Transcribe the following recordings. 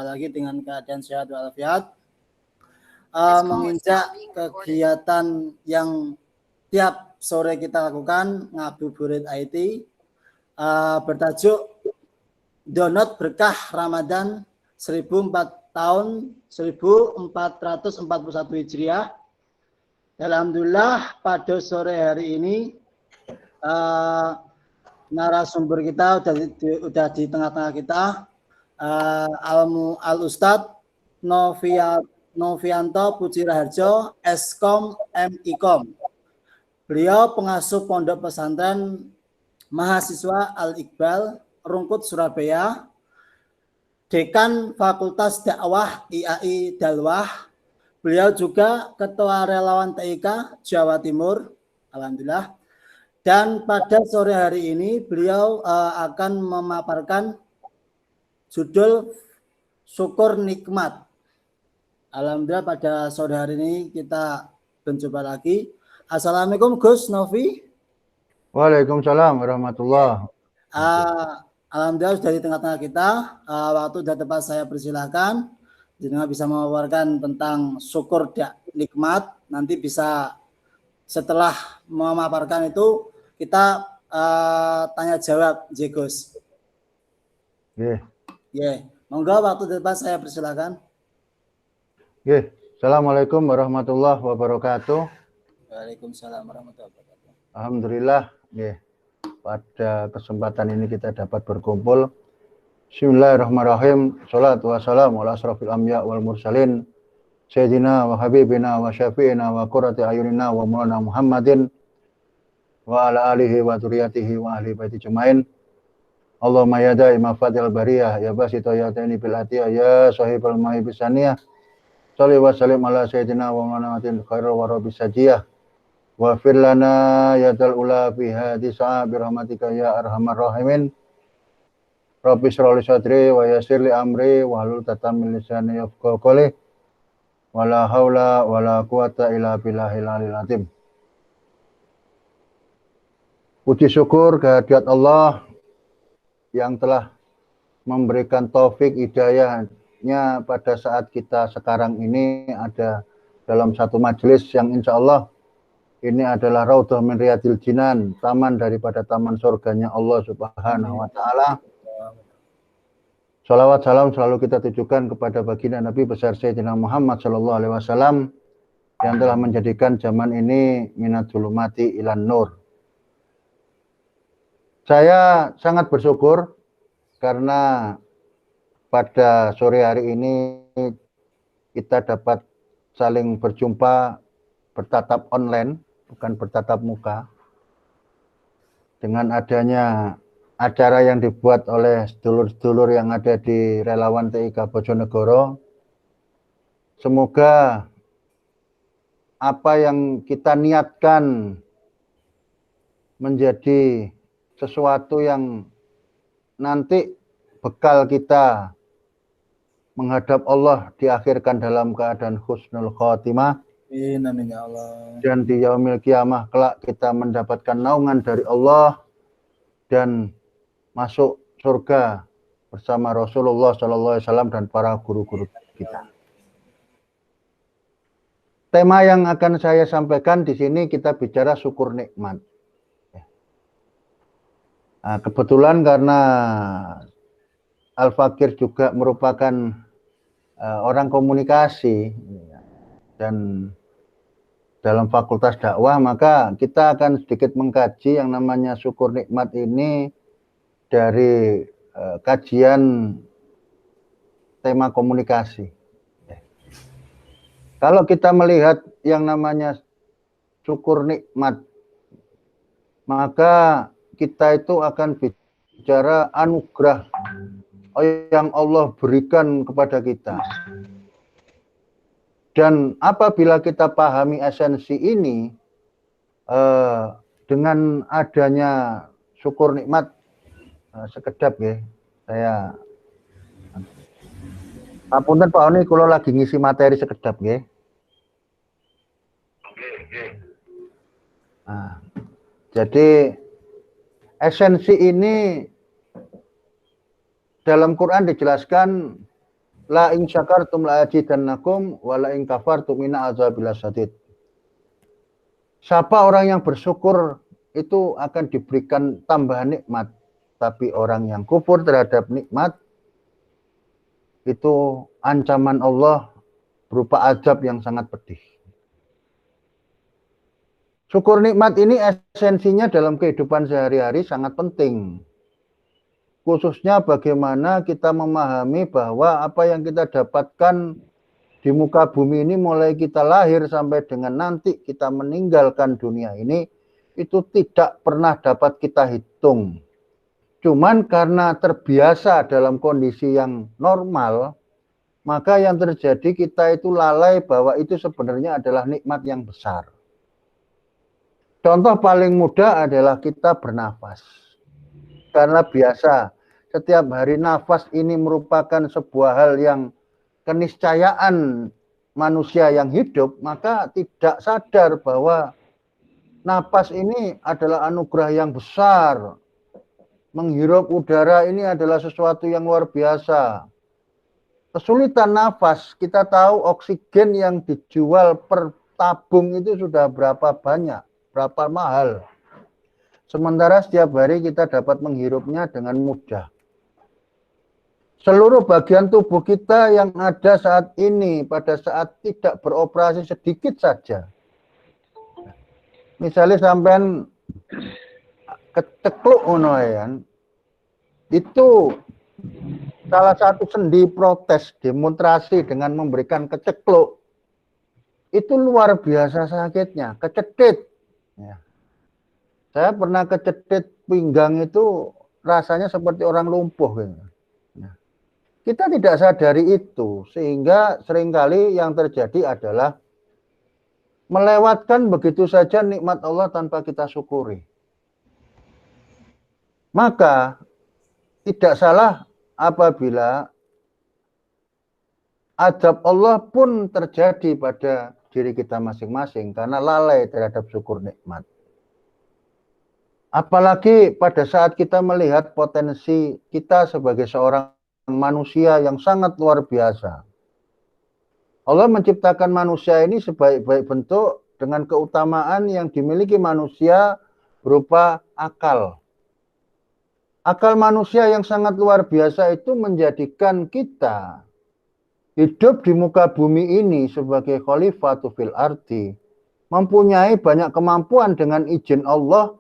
lagi dengan keadaan sehat walafiat, menginjak kegiatan yang tiap sore kita lakukan ngabuburit IT, bertajuk Download Berkah Ramadan 1441 Hijriah. Alhamdulillah pada sore hari ini narasumber kita udah di tengah-tengah kita, Al Ustadz Novianto Puji Raharjo, Eskom MIkom. Beliau pengasuh pondok pesantren mahasiswa Al Iqbal Rungkut Surabaya, Dekan Fakultas Dakwah IAI Dalwah. Beliau juga Ketua Relawan TIK Jawa Timur, alhamdulillah. Dan pada sore hari ini beliau akan memaparkan judul Syukur Nikmat. Alhamdulillah pada sore hari ini kita berjumpa lagi. Assalamualaikum Gus Novi. Waalaikumsalam warahmatullahi wabarakatuh. Alhamdulillah sudah di tengah-tengah kita. Waktu sudah tepat saya persilahkan. Jadi bisa memaparkan tentang syukur nikmat. Nanti bisa setelah memaparkan itu kita tanya jawab, Gus. Monggo waktu tepat saya persilahkan. Assalamualaikum warahmatullahi wabarakatuh. Waalaikumsalam warahmatullahi wabarakatuh. Alhamdulillah, pada kesempatan ini kita dapat berkumpul. Bismillahirrahmanirrahim. Sholatu wassalamu ala asrofil anbiya wal mursalin Sayyidina wa habibina wa syafi'ina wa qurrati ayunina wa maulana Muhammadin wa ala alihi wa dzurriyyatihi wa ahli baiti jumain. Allahumma ya da'ima fadil bariyah ya basita ya ta'ini bil atiyah ya sahibal ma'i bisaniyah. Shalli wa sallim ala sayyidina wa maulana khairul wara bisajiyah. Wa fir lana ya dal ula fi hadhi sa'a bi rahmatika ya arhamar rahimin. Rabbi shrah li sadri wa yassir li amri wa hlul 'uqdatam min lisani yafqahu qawli. Wala haula wala quwata illa billahil aliyil azim. Puji syukur kehadirat Allah yang telah memberikan taufik hidayahnya pada saat kita sekarang ini ada dalam satu majelis yang insya Allah ini adalah Raudhah min Riyadil Jinan, taman daripada taman surganya Allah Subhanahu wa taala. Salawat salam selalu kita tujukan kepada baginda Nabi besar Sayyidina Muhammad sallallahu alaihi wasallam yang telah menjadikan zaman ini minat zulumati ilan nur. Saya sangat bersyukur karena pada sore hari ini kita dapat saling berjumpa bertatap online, bukan bertatap muka. Dengan adanya acara yang dibuat oleh sedulur-sedulur yang ada di Relawan TIK Bojonegoro, semoga apa yang kita niatkan menjadi sesuatu yang nanti bekal kita menghadap Allah diakhirkan dalam keadaan husnul khotimah. Amin ya Allah. Dan di yaumil kiamah kelak kita mendapatkan naungan dari Allah dan masuk surga bersama Rasulullah SAW dan para guru-guru kita. Tema yang akan saya sampaikan di sini kita bicara syukur nikmat. Nah, kebetulan karena Al-Fakir juga merupakan orang komunikasi dan dalam fakultas dakwah, maka kita akan sedikit mengkaji yang namanya syukur nikmat ini dari kajian tema komunikasi. Kalau kita melihat yang namanya syukur nikmat, maka kita itu akan bicara anugerah yang Allah berikan kepada kita. Dan apabila kita pahami esensi ini, dengan adanya syukur nikmat, sekedap ya, saya apunten Pak Oni, kalau lagi ngisi materi sekedap ya. Nah, jadi esensi ini dalam Quran dijelaskan La in syakartum la azidannakum wa la in kafartum inna azabil lasyadid. Siapa orang yang bersyukur itu akan diberikan tambahan nikmat, tapi orang yang kufur terhadap nikmat itu ancaman Allah berupa azab yang sangat pedih. Syukur nikmat ini esensinya dalam kehidupan sehari-hari sangat penting. Khususnya bagaimana kita memahami bahwa apa yang kita dapatkan di muka bumi ini mulai kita lahir sampai dengan nanti kita meninggalkan dunia ini itu tidak pernah dapat kita hitung. Cuman karena terbiasa dalam kondisi yang normal, maka yang terjadi kita itu lalai bahwa itu sebenarnya adalah nikmat yang besar. Contoh paling mudah adalah kita bernafas. Karena biasa, setiap hari nafas ini merupakan sebuah hal yang keniscayaan manusia yang hidup, maka tidak sadar bahwa nafas ini adalah anugerah yang besar. Menghirup udara ini adalah sesuatu yang luar biasa. Kesulitan nafas, kita tahu oksigen yang dijual per tabung itu sudah berapa banyak. Berapa mahal. Sementara setiap hari kita dapat menghirupnya dengan mudah. Seluruh bagian tubuh kita yang ada saat ini pada saat tidak beroperasi sedikit saja. Misalnya sampean kecekluk unoyan, itu salah satu sendi protes demonstrasi dengan memberikan kecekluk. Itu luar biasa sakitnya, kecedit. Ya. Saya pernah kecedit pinggang itu rasanya seperti orang lumpuh. Ya. Kita tidak sadari itu, sehingga seringkali yang terjadi adalah melewatkan begitu saja nikmat Allah tanpa kita syukuri. Maka tidak salah apabila azab Allah pun terjadi pada diri kita masing-masing karena lalai terhadap syukur nikmat. Apalagi pada saat kita melihat potensi kita sebagai seorang manusia yang sangat luar biasa. Allah menciptakan manusia ini sebaik-baik bentuk dengan keutamaan yang dimiliki manusia berupa akal. Akal manusia yang sangat luar biasa itu menjadikan kita hidup di muka bumi ini sebagai khalifatu fil ardi, mempunyai banyak kemampuan dengan izin Allah,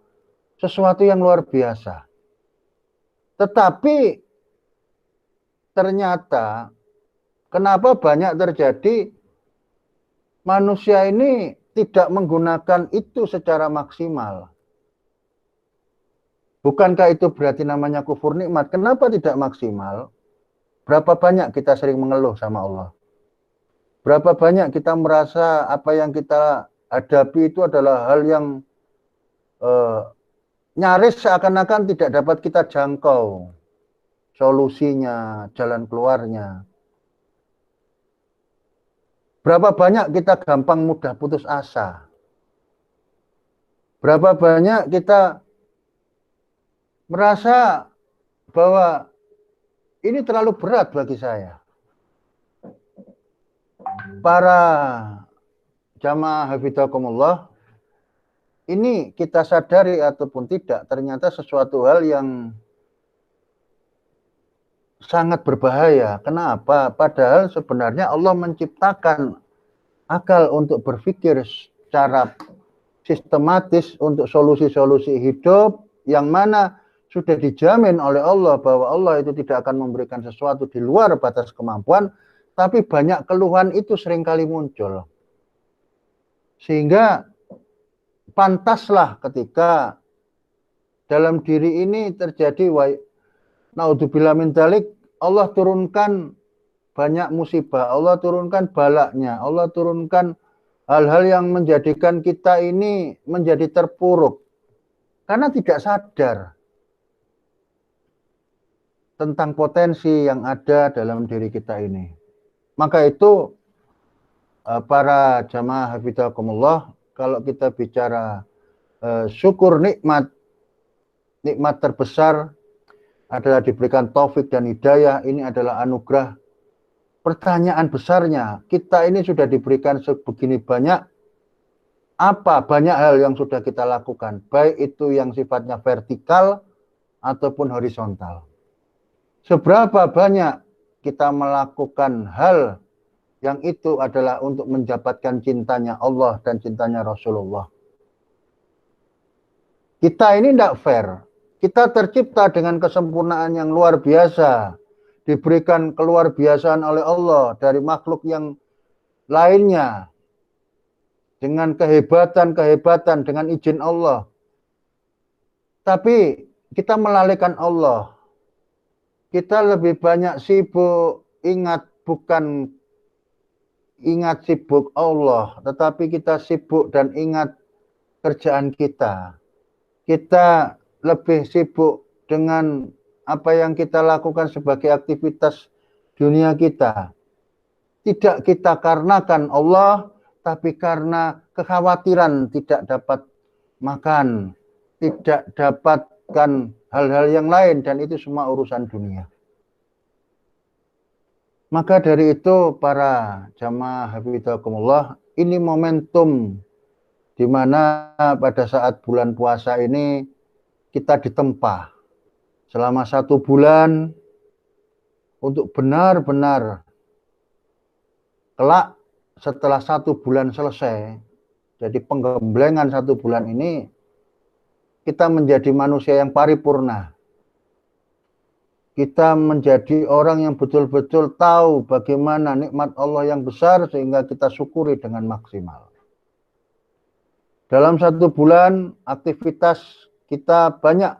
sesuatu yang luar biasa. Tetapi ternyata kenapa banyak terjadi manusia ini tidak menggunakan itu secara maksimal? Bukankah itu berarti namanya kufur nikmat? Kenapa tidak maksimal? Berapa banyak kita sering mengeluh sama Allah? Berapa banyak kita merasa apa yang kita hadapi itu adalah hal yang nyaris seakan-akan tidak dapat kita jangkau solusinya, jalan keluarnya. Berapa banyak kita gampang mudah putus asa? Berapa banyak kita merasa bahwa ini terlalu berat bagi saya. Para jamaah hafizakumullah, ini kita sadari ataupun tidak, ternyata sesuatu hal yang sangat berbahaya. Kenapa? Padahal sebenarnya Allah menciptakan akal untuk berpikir secara sistematis untuk solusi-solusi hidup yang mana sudah dijamin oleh Allah bahwa Allah itu tidak akan memberikan sesuatu di luar batas kemampuan, tapi banyak keluhan itu seringkali muncul. Sehingga pantaslah ketika dalam diri ini terjadi naudzubillah min dzalik, Allah turunkan banyak musibah, Allah turunkan balaknya, Allah turunkan hal-hal yang menjadikan kita ini menjadi terpuruk karena tidak sadar tentang potensi yang ada dalam diri kita ini. Maka itu para jamaah hafizakumullah, kalau kita bicara syukur nikmat terbesar adalah diberikan taufik dan hidayah. Ini adalah anugerah pertanyaan besarnya, kita ini sudah diberikan sebegini banyak, apa banyak hal yang sudah kita lakukan, baik itu yang sifatnya vertikal ataupun horizontal. Seberapa banyak kita melakukan hal yang itu adalah untuk mendapatkan cintanya Allah dan cintanya Rasulullah. Kita ini tidak fair. Kita tercipta dengan kesempurnaan yang luar biasa. Diberikan keluar biasaan oleh Allah dari makhluk yang lainnya. Dengan kehebatan-kehebatan, dengan izin Allah. Tapi kita melalaikan Allah. Kita lebih banyak sibuk, bukan ingat sibuk Allah. Tetapi kita sibuk dan ingat kerjaan kita. Kita lebih sibuk dengan apa yang kita lakukan sebagai aktivitas dunia kita. Tidak kita karenakan Allah, tapi karena kekhawatiran tidak dapat makan, tidak dapatkan hal-hal yang lain, dan itu semua urusan dunia. Maka dari itu para jamaah hafizakumullah, ini momentum di mana pada saat bulan puasa ini kita ditempa selama 1 bulan untuk benar-benar kelak setelah 1 bulan selesai, jadi penggemblengan 1 bulan ini, kita menjadi manusia yang paripurna. Kita menjadi orang yang betul-betul tahu bagaimana nikmat Allah yang besar sehingga kita syukuri dengan maksimal. Dalam 1 bulan aktivitas kita banyak,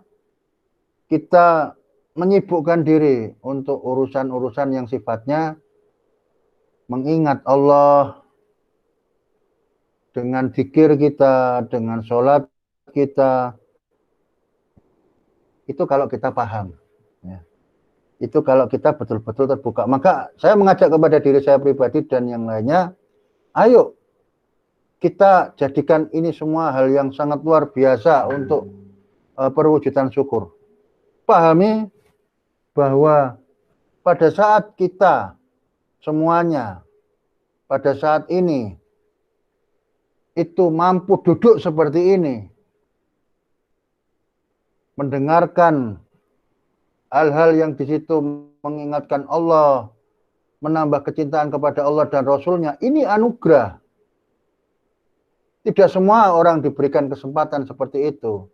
kita menyibukkan diri untuk urusan-urusan yang sifatnya mengingat Allah dengan zikir kita, dengan sholat kita. Itu kalau kita paham. Ya. Itu kalau kita betul-betul terbuka. Maka saya mengajak kepada diri saya pribadi dan yang lainnya, ayo kita jadikan ini semua hal yang sangat luar biasa untuk perwujudan syukur. Pahami bahwa pada saat kita semuanya pada saat ini itu mampu duduk seperti ini, mendengarkan hal-hal yang di situ mengingatkan Allah, menambah kecintaan kepada Allah dan Rasulnya, ini anugerah. Tidak semua orang diberikan kesempatan seperti itu.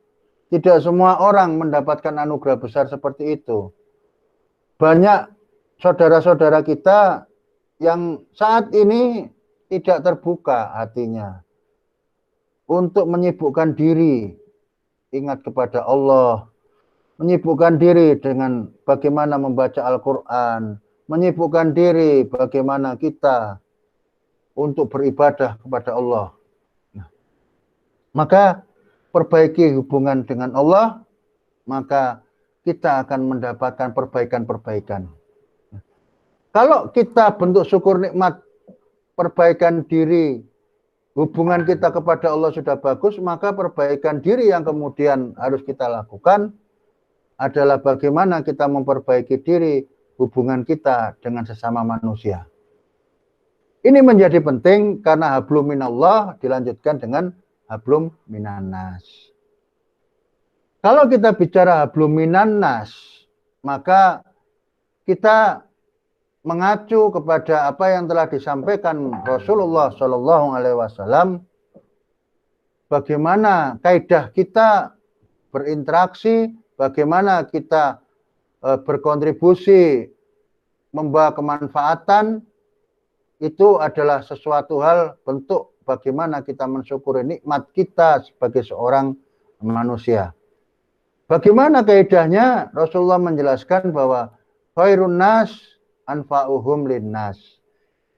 Tidak semua orang mendapatkan anugerah besar seperti itu. Banyak saudara-saudara kita yang saat ini tidak terbuka hatinya untuk menyibukkan diri, ingat kepada Allah, menyibukkan diri dengan bagaimana membaca Al-Quran, menyibukkan diri bagaimana kita untuk beribadah kepada Allah. Maka perbaiki hubungan dengan Allah, maka kita akan mendapatkan perbaikan-perbaikan. Kalau kita bentuk syukur nikmat, perbaikan diri, hubungan kita kepada Allah sudah bagus, maka perbaikan diri yang kemudian harus kita lakukan adalah bagaimana kita memperbaiki diri, hubungan kita dengan sesama manusia. Ini menjadi penting karena hablum minallah dilanjutkan dengan hablum minannas. Kalau kita bicara hablum minannas, maka kita mengacu kepada apa yang telah disampaikan Rasulullah Shallallahu Alaihi Wasallam, bagaimana kaidah kita berinteraksi, bagaimana kita berkontribusi, membawa kemanfaatan, itu adalah sesuatu hal bentuk bagaimana kita mensyukuri nikmat kita sebagai seorang manusia. Bagaimana kaidahnya? Rasulullah menjelaskan bahwa khairun nas anfa'uhum linnas.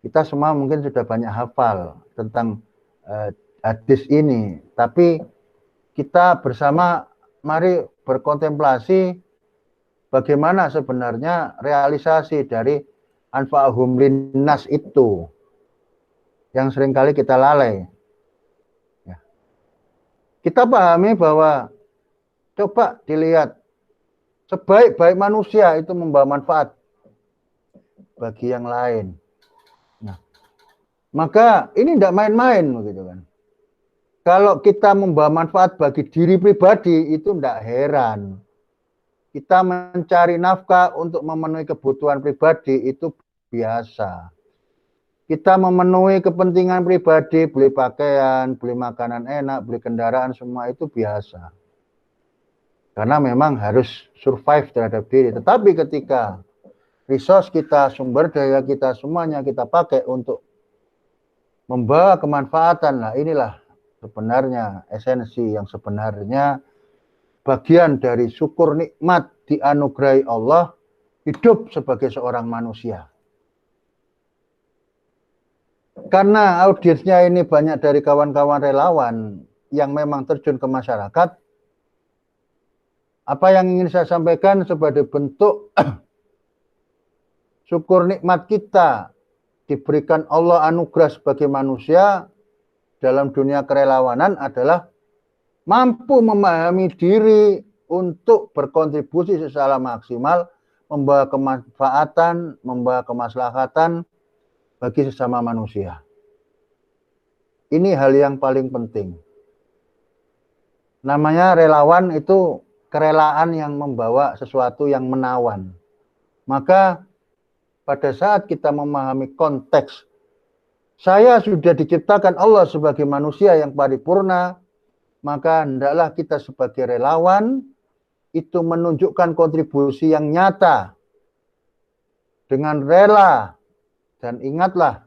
Kita semua mungkin sudah banyak hafal tentang hadis ini, tapi kita bersama mari berkontemplasi bagaimana sebenarnya realisasi dari anfa'uhum linnas itu yang seringkali kita lalai. Ya. Kita pahami bahwa coba dilihat sebaik-baik manusia itu membawa manfaat bagi yang lain. Maka ini tidak main-main begitu kan. Kalau kita membawa manfaat bagi diri pribadi itu tidak heran. Kita mencari nafkah untuk memenuhi kebutuhan pribadi itu biasa. Kita memenuhi kepentingan pribadi, beli pakaian, beli makanan enak, beli kendaraan, semua itu biasa. Karena memang harus survive terhadap diri. Tetapi ketika resource kita, sumber daya kita, semuanya kita pakai untuk membawa kemanfaatan, nah inilah sebenarnya esensi yang sebenarnya bagian dari syukur nikmat dianugerahi Allah hidup sebagai seorang manusia. Karena audiensnya ini banyak dari kawan-kawan relawan yang memang terjun ke masyarakat, apa yang ingin saya sampaikan sebagai bentuk syukur nikmat kita diberikan Allah anugerah sebagai manusia dalam dunia kerelawanan adalah mampu memahami diri untuk berkontribusi secara maksimal, membawa kemanfaatan, membawa kemaslahatan bagi sesama manusia. Ini hal yang paling penting. Namanya relawan itu kerelaan yang membawa sesuatu yang menawan. Maka pada saat kita memahami konteks, saya sudah diciptakan Allah sebagai manusia yang paripurna, maka hendaklah kita sebagai relawan itu menunjukkan kontribusi yang nyata dengan rela. Dan ingatlah,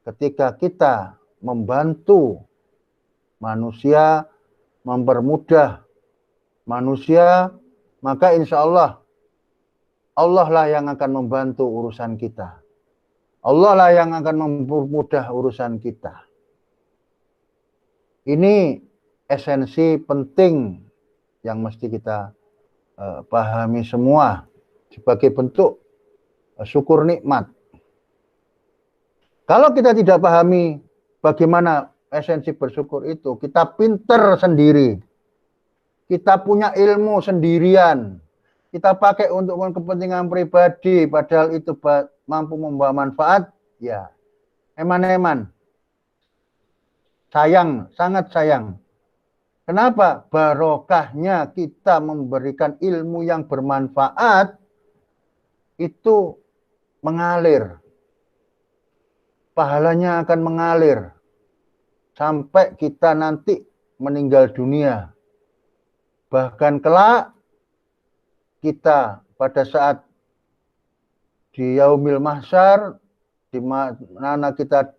ketika kita membantu manusia, mempermudah manusia, maka insya Allah, Allah lah yang akan membantu urusan kita. Allah lah yang akan mempermudah urusan kita. Ini esensi penting yang mesti kita pahami semua sebagai bentuk syukur nikmat. Kalau kita tidak pahami bagaimana esensi bersyukur itu, kita pinter sendiri. Kita punya ilmu sendirian. Kita pakai untuk kepentingan pribadi, padahal itu mampu membawa manfaat, ya eman-eman. Sayang, sangat sayang. Kenapa? Barokahnya kita memberikan ilmu yang bermanfaat itu mengalir. Pahalanya akan mengalir sampai kita nanti meninggal dunia. Bahkan kelak kita pada saat di yaumil mahsyar, di mana kita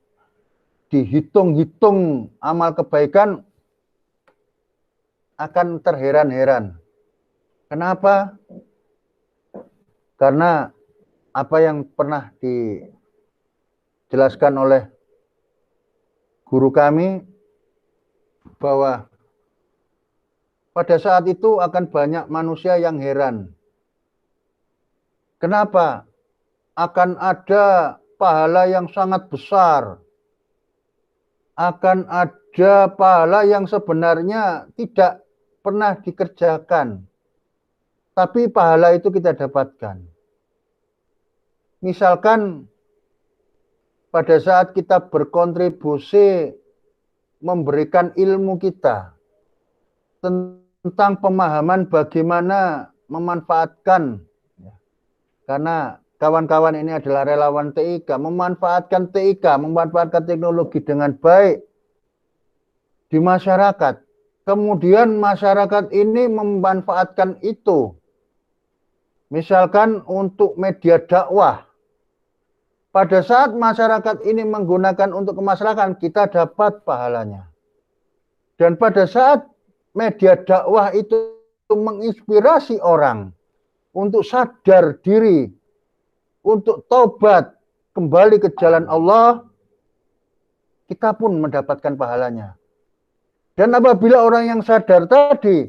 dihitung-hitung amal kebaikan, akan terheran-heran. Kenapa? Karena apa yang pernah dijelaskan oleh guru kami, bahwa pada saat itu akan banyak manusia yang heran. Kenapa? Akan ada pahala yang sangat besar. Akan ada pahala yang sebenarnya tidak pernah dikerjakan. Tapi pahala itu kita dapatkan. Misalkan pada saat kita berkontribusi memberikan ilmu kita tentang pemahaman bagaimana memanfaatkan, karena kawan-kawan ini adalah relawan TIK, memanfaatkan TIK, memanfaatkan teknologi dengan baik di masyarakat. Kemudian masyarakat ini memanfaatkan itu, misalkan untuk media dakwah. Pada saat masyarakat ini menggunakan untuk kemaslahatan, kita dapat pahalanya. Dan pada saat media dakwah itu menginspirasi orang untuk sadar diri, untuk taubat, kembali ke jalan Allah, kita pun mendapatkan pahalanya. Dan apabila orang yang sadar tadi,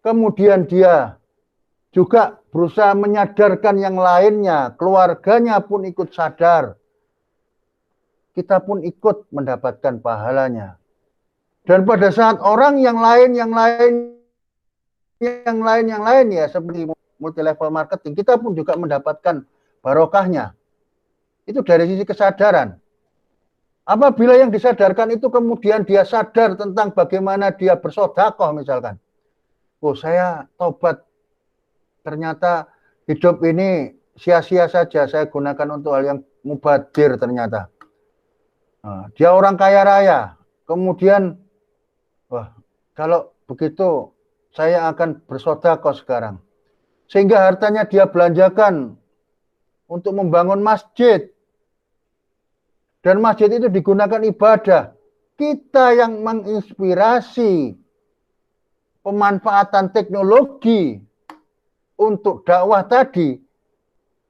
kemudian dia juga berusaha menyadarkan yang lainnya, keluarganya pun ikut sadar, kita pun ikut mendapatkan pahalanya. Dan pada saat orang yang lain ya, seperti multi level marketing, kita pun juga mendapatkan barokahnya. Itu dari sisi kesadaran. Apabila yang disadarkan itu kemudian dia sadar tentang bagaimana dia bersedekah misalkan. Oh, saya tobat, ternyata hidup ini sia-sia saja, saya gunakan untuk hal yang mubadir ternyata. Nah, dia orang kaya raya, kemudian, wah, kalau begitu saya akan bersedekah sekarang. Sehingga hartanya dia belanjakan untuk membangun masjid. Dan masjid itu digunakan ibadah. Kita yang menginspirasi pemanfaatan teknologi untuk dakwah tadi,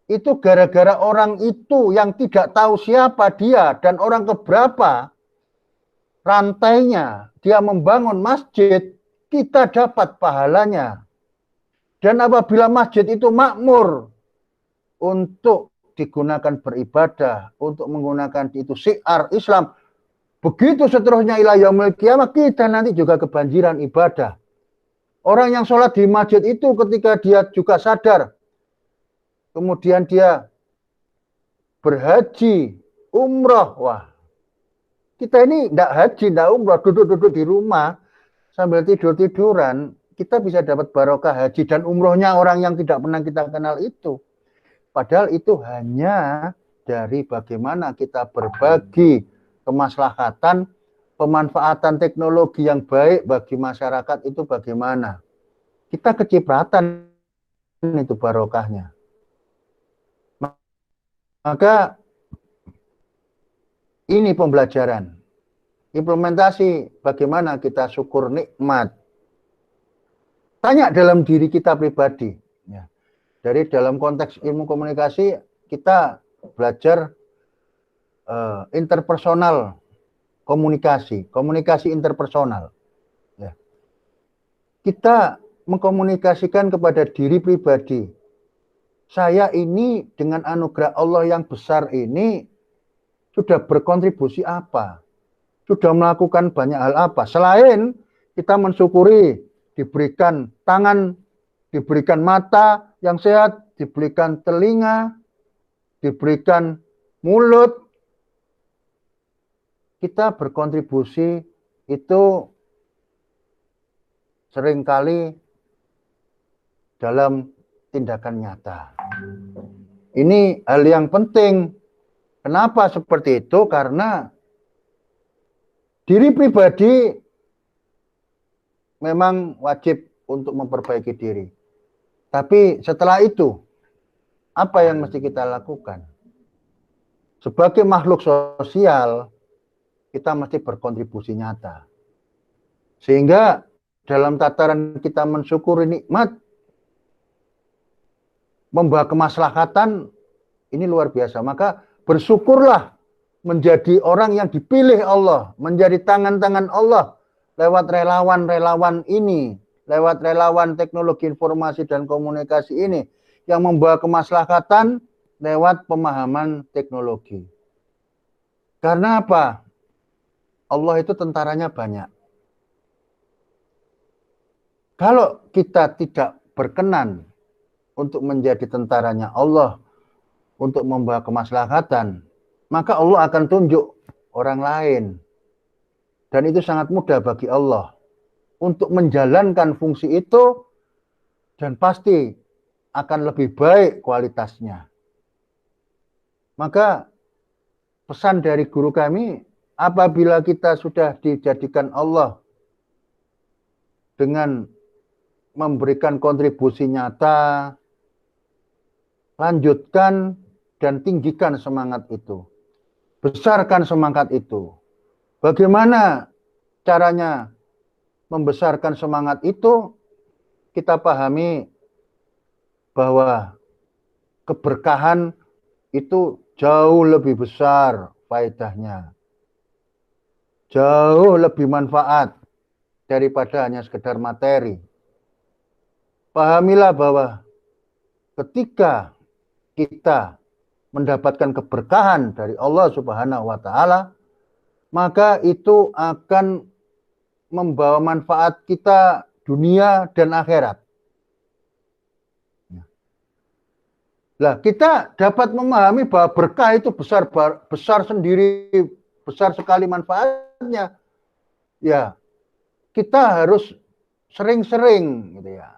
itu gara-gara orang itu yang tidak tahu siapa dia dan orang keberapa rantainya, dia membangun masjid, kita dapat pahalanya. Dan apabila masjid itu makmur untuk digunakan beribadah, untuk menggunakan itu syiar Islam, begitu seterusnya ila yaumil qiyamah, kita nanti juga kebanjiran ibadah. Orang yang sholat di masjid itu ketika dia juga sadar, kemudian dia berhaji, umroh, wah, kita ini tidak haji, tidak umroh, duduk-duduk di rumah sambil tidur-tiduran, kita bisa dapat barokah haji dan umrohnya orang yang tidak pernah kita kenal itu. Padahal itu hanya dari bagaimana kita berbagi kemaslahatan, pemanfaatan teknologi yang baik bagi masyarakat itu bagaimana. Kita kecipratan itu barokahnya. Maka ini pembelajaran. Implementasi bagaimana kita syukur nikmat. Tanya dalam diri kita pribadi. Ya. Dari dalam konteks ilmu komunikasi, kita belajar interpersonal komunikasi interpersonal. Ya. Kita mengkomunikasikan kepada diri pribadi. Saya ini dengan anugerah Allah yang besar ini sudah berkontribusi apa? Sudah melakukan banyak hal apa? Selain kita mensyukuri diberikan tangan, diberikan mata yang sehat, diberikan telinga, diberikan mulut, kita berkontribusi itu seringkali dalam tindakan nyata. Ini hal yang penting. Kenapa seperti itu? Karena diri pribadi memang wajib untuk memperbaiki diri. Tapi setelah itu, apa yang mesti kita lakukan? Sebagai makhluk sosial, kita mesti berkontribusi nyata. Sehingga dalam tataran kita mensyukuri nikmat, membawa kemaslahatan, ini luar biasa. Maka bersyukurlah menjadi orang yang dipilih Allah, menjadi tangan-tangan Allah lewat relawan-relawan ini, lewat relawan teknologi informasi dan komunikasi ini yang membawa kemaslahatan lewat pemahaman teknologi. Karena apa? Allah itu tentaranya banyak. Kalau kita tidak berkenan untuk menjadi tentaranya Allah, untuk membawa kemaslahatan, maka Allah akan tunjuk orang lain. Dan itu sangat mudah bagi Allah untuk menjalankan fungsi itu, dan pasti akan lebih baik kualitasnya. Maka pesan dari guru kami, apabila kita sudah dijadikan Allah dengan memberikan kontribusi nyata, lanjutkan dan tinggikan semangat itu. Besarkan semangat itu. Bagaimana caranya membesarkan semangat itu? Kita pahami bahwa keberkahan itu jauh lebih besar faedahnya. Jauh lebih manfaat daripada hanya sekedar materi. Pahamilah bahwa ketika kita mendapatkan keberkahan dari Allah Subhanahu wa Ta'ala, maka itu akan membawa manfaat kita dunia dan akhirat. Nah, kita dapat memahami bahwa berkah itu besar sendiri, besar sekali manfaatnya. Ya, kita harus sering-sering gitu ya,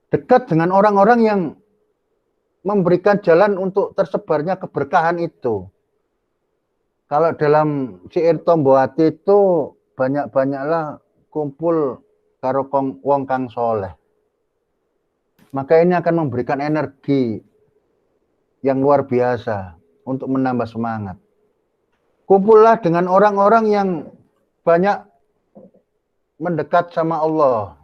dekat dengan orang-orang yang memberikan jalan untuk tersebarnya keberkahan itu. Kalau dalam syair Tomboati itu banyak-banyaklah kumpul karo wong kang soleh. Maka ini akan memberikan energi yang luar biasa untuk menambah semangat. Kumpullah dengan orang-orang yang banyak mendekat sama Allah.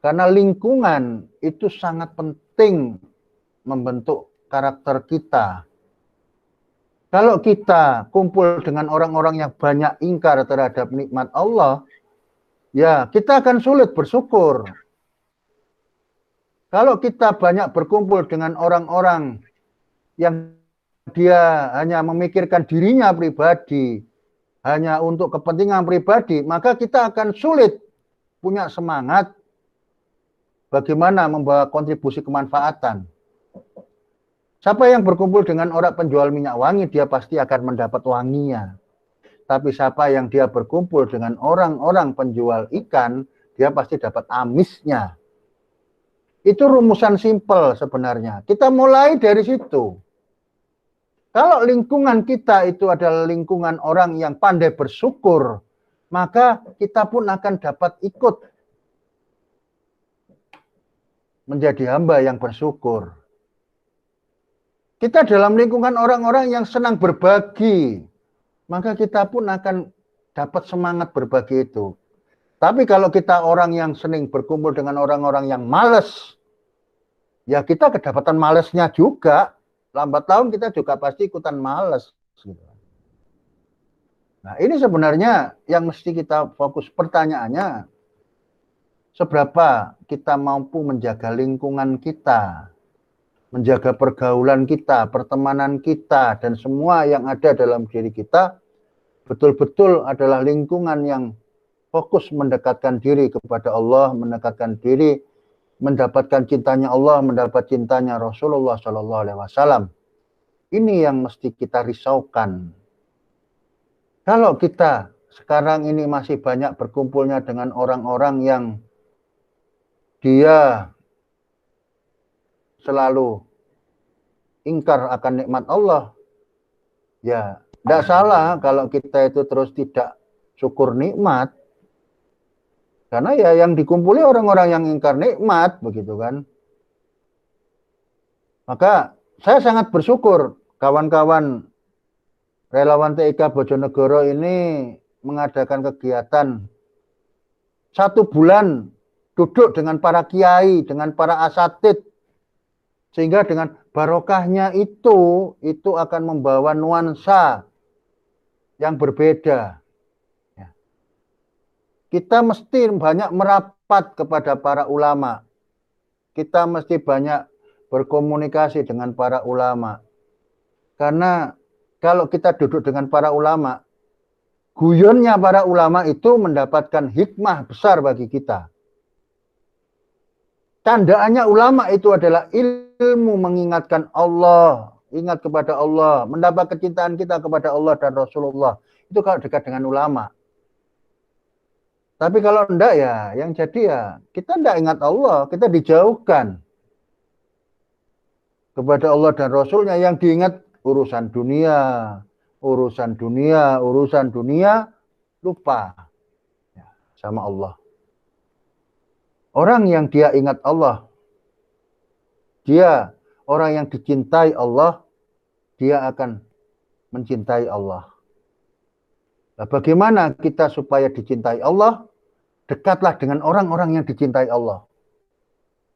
Karena lingkungan itu sangat penting membentuk karakter kita. Kalau kita kumpul dengan orang-orang yang banyak ingkar terhadap nikmat Allah, ya kita akan sulit bersyukur. Kalau kita banyak berkumpul dengan orang-orang yang dia hanya memikirkan dirinya pribadi, hanya untuk kepentingan pribadi, maka kita akan sulit punya semangat bagaimana membawa kontribusi kemanfaatan. Siapa yang berkumpul dengan orang penjual minyak wangi, dia pasti akan mendapat wanginya. Tapi siapa yang dia berkumpul dengan orang-orang penjual ikan, dia pasti dapat amisnya. Itu rumusan simpel sebenarnya. Kita mulai dari situ. Kalau lingkungan kita itu adalah lingkungan orang yang pandai bersyukur, maka kita pun akan dapat ikut menjadi hamba yang bersyukur. Kita dalam lingkungan orang-orang yang senang berbagi, maka kita pun akan dapat semangat berbagi itu. Tapi kalau kita orang yang sering berkumpul dengan orang-orang yang malas, ya kita kedapatan malesnya juga. Lambat laun kita juga pasti ikutan malas. Nah, ini sebenarnya yang mesti kita fokus. Pertanyaannya, seberapa kita mampu menjaga lingkungan kita, menjaga pergaulan kita, pertemanan kita, dan semua yang ada dalam diri kita, betul-betul adalah lingkungan yang fokus mendekatkan diri kepada Allah, mendekatkan diri, mendapatkan cintanya Allah, mendapat cintanya Rasulullah SAW. Ini yang mesti kita risaukan. Kalau kita sekarang ini masih banyak berkumpulnya dengan orang-orang yang dia selalu ingkar akan nikmat Allah, ya tidak salah kalau kita itu terus tidak syukur nikmat. Karena ya yang dikumpuli orang-orang yang ingkar nikmat, begitu kan. Maka saya sangat bersyukur kawan-kawan relawan TIK Bojonegoro ini mengadakan kegiatan 1 bulan duduk dengan para kiai, dengan para asatid, sehingga dengan barokahnya itu akan membawa nuansa yang berbeda. Kita mesti banyak merapat kepada para ulama. Kita mesti banyak berkomunikasi dengan para ulama. Karena kalau kita duduk dengan para ulama, guyonnya para ulama itu mendapatkan hikmah besar bagi kita. Tandaannya ulama itu adalah ilmu mengingatkan Allah, ingat kepada Allah, mendapat kecintaan kita kepada Allah dan Rasulullah. Itu kalau dekat dengan ulama. Tapi kalau enggak ya, yang jadi ya kita enggak ingat Allah, kita dijauhkan kepada Allah dan Rasulnya. Yang diingat urusan dunia, lupa sama Allah. Orang yang dia ingat Allah, dia orang yang dicintai Allah, dia akan mencintai Allah. Nah, bagaimana kita supaya dicintai Allah? Dekatlah dengan orang-orang yang dicintai Allah.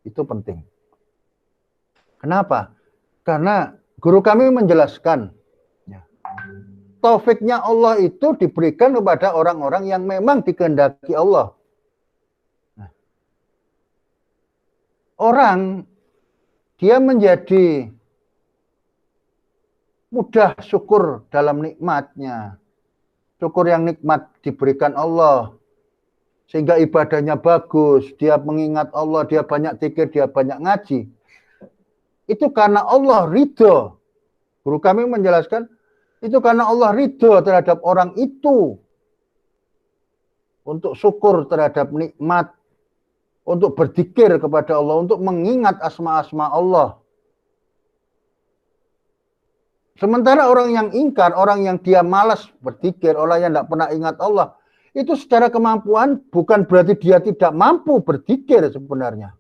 Itu penting. Kenapa? Karena guru kami menjelaskan, taufiknya Allah itu diberikan kepada orang-orang yang memang dikehendaki Allah. Nah, orang dia menjadi mudah syukur dalam nikmatnya. Syukur yang nikmat diberikan Allah. Sehingga ibadahnya bagus. Dia mengingat Allah, dia banyak zikir, dia banyak ngaji. Itu karena Allah ridho. Guru kami menjelaskan, Itu karena Allah ridho terhadap orang itu. Untuk syukur terhadap nikmat. Untuk berzikir kepada Allah. Untuk mengingat asma-asma Allah. Sementara orang yang ingkar, orang yang dia malas berzikir, orang yang tidak pernah ingat Allah, itu secara kemampuan bukan berarti dia tidak mampu berzikir sebenarnya.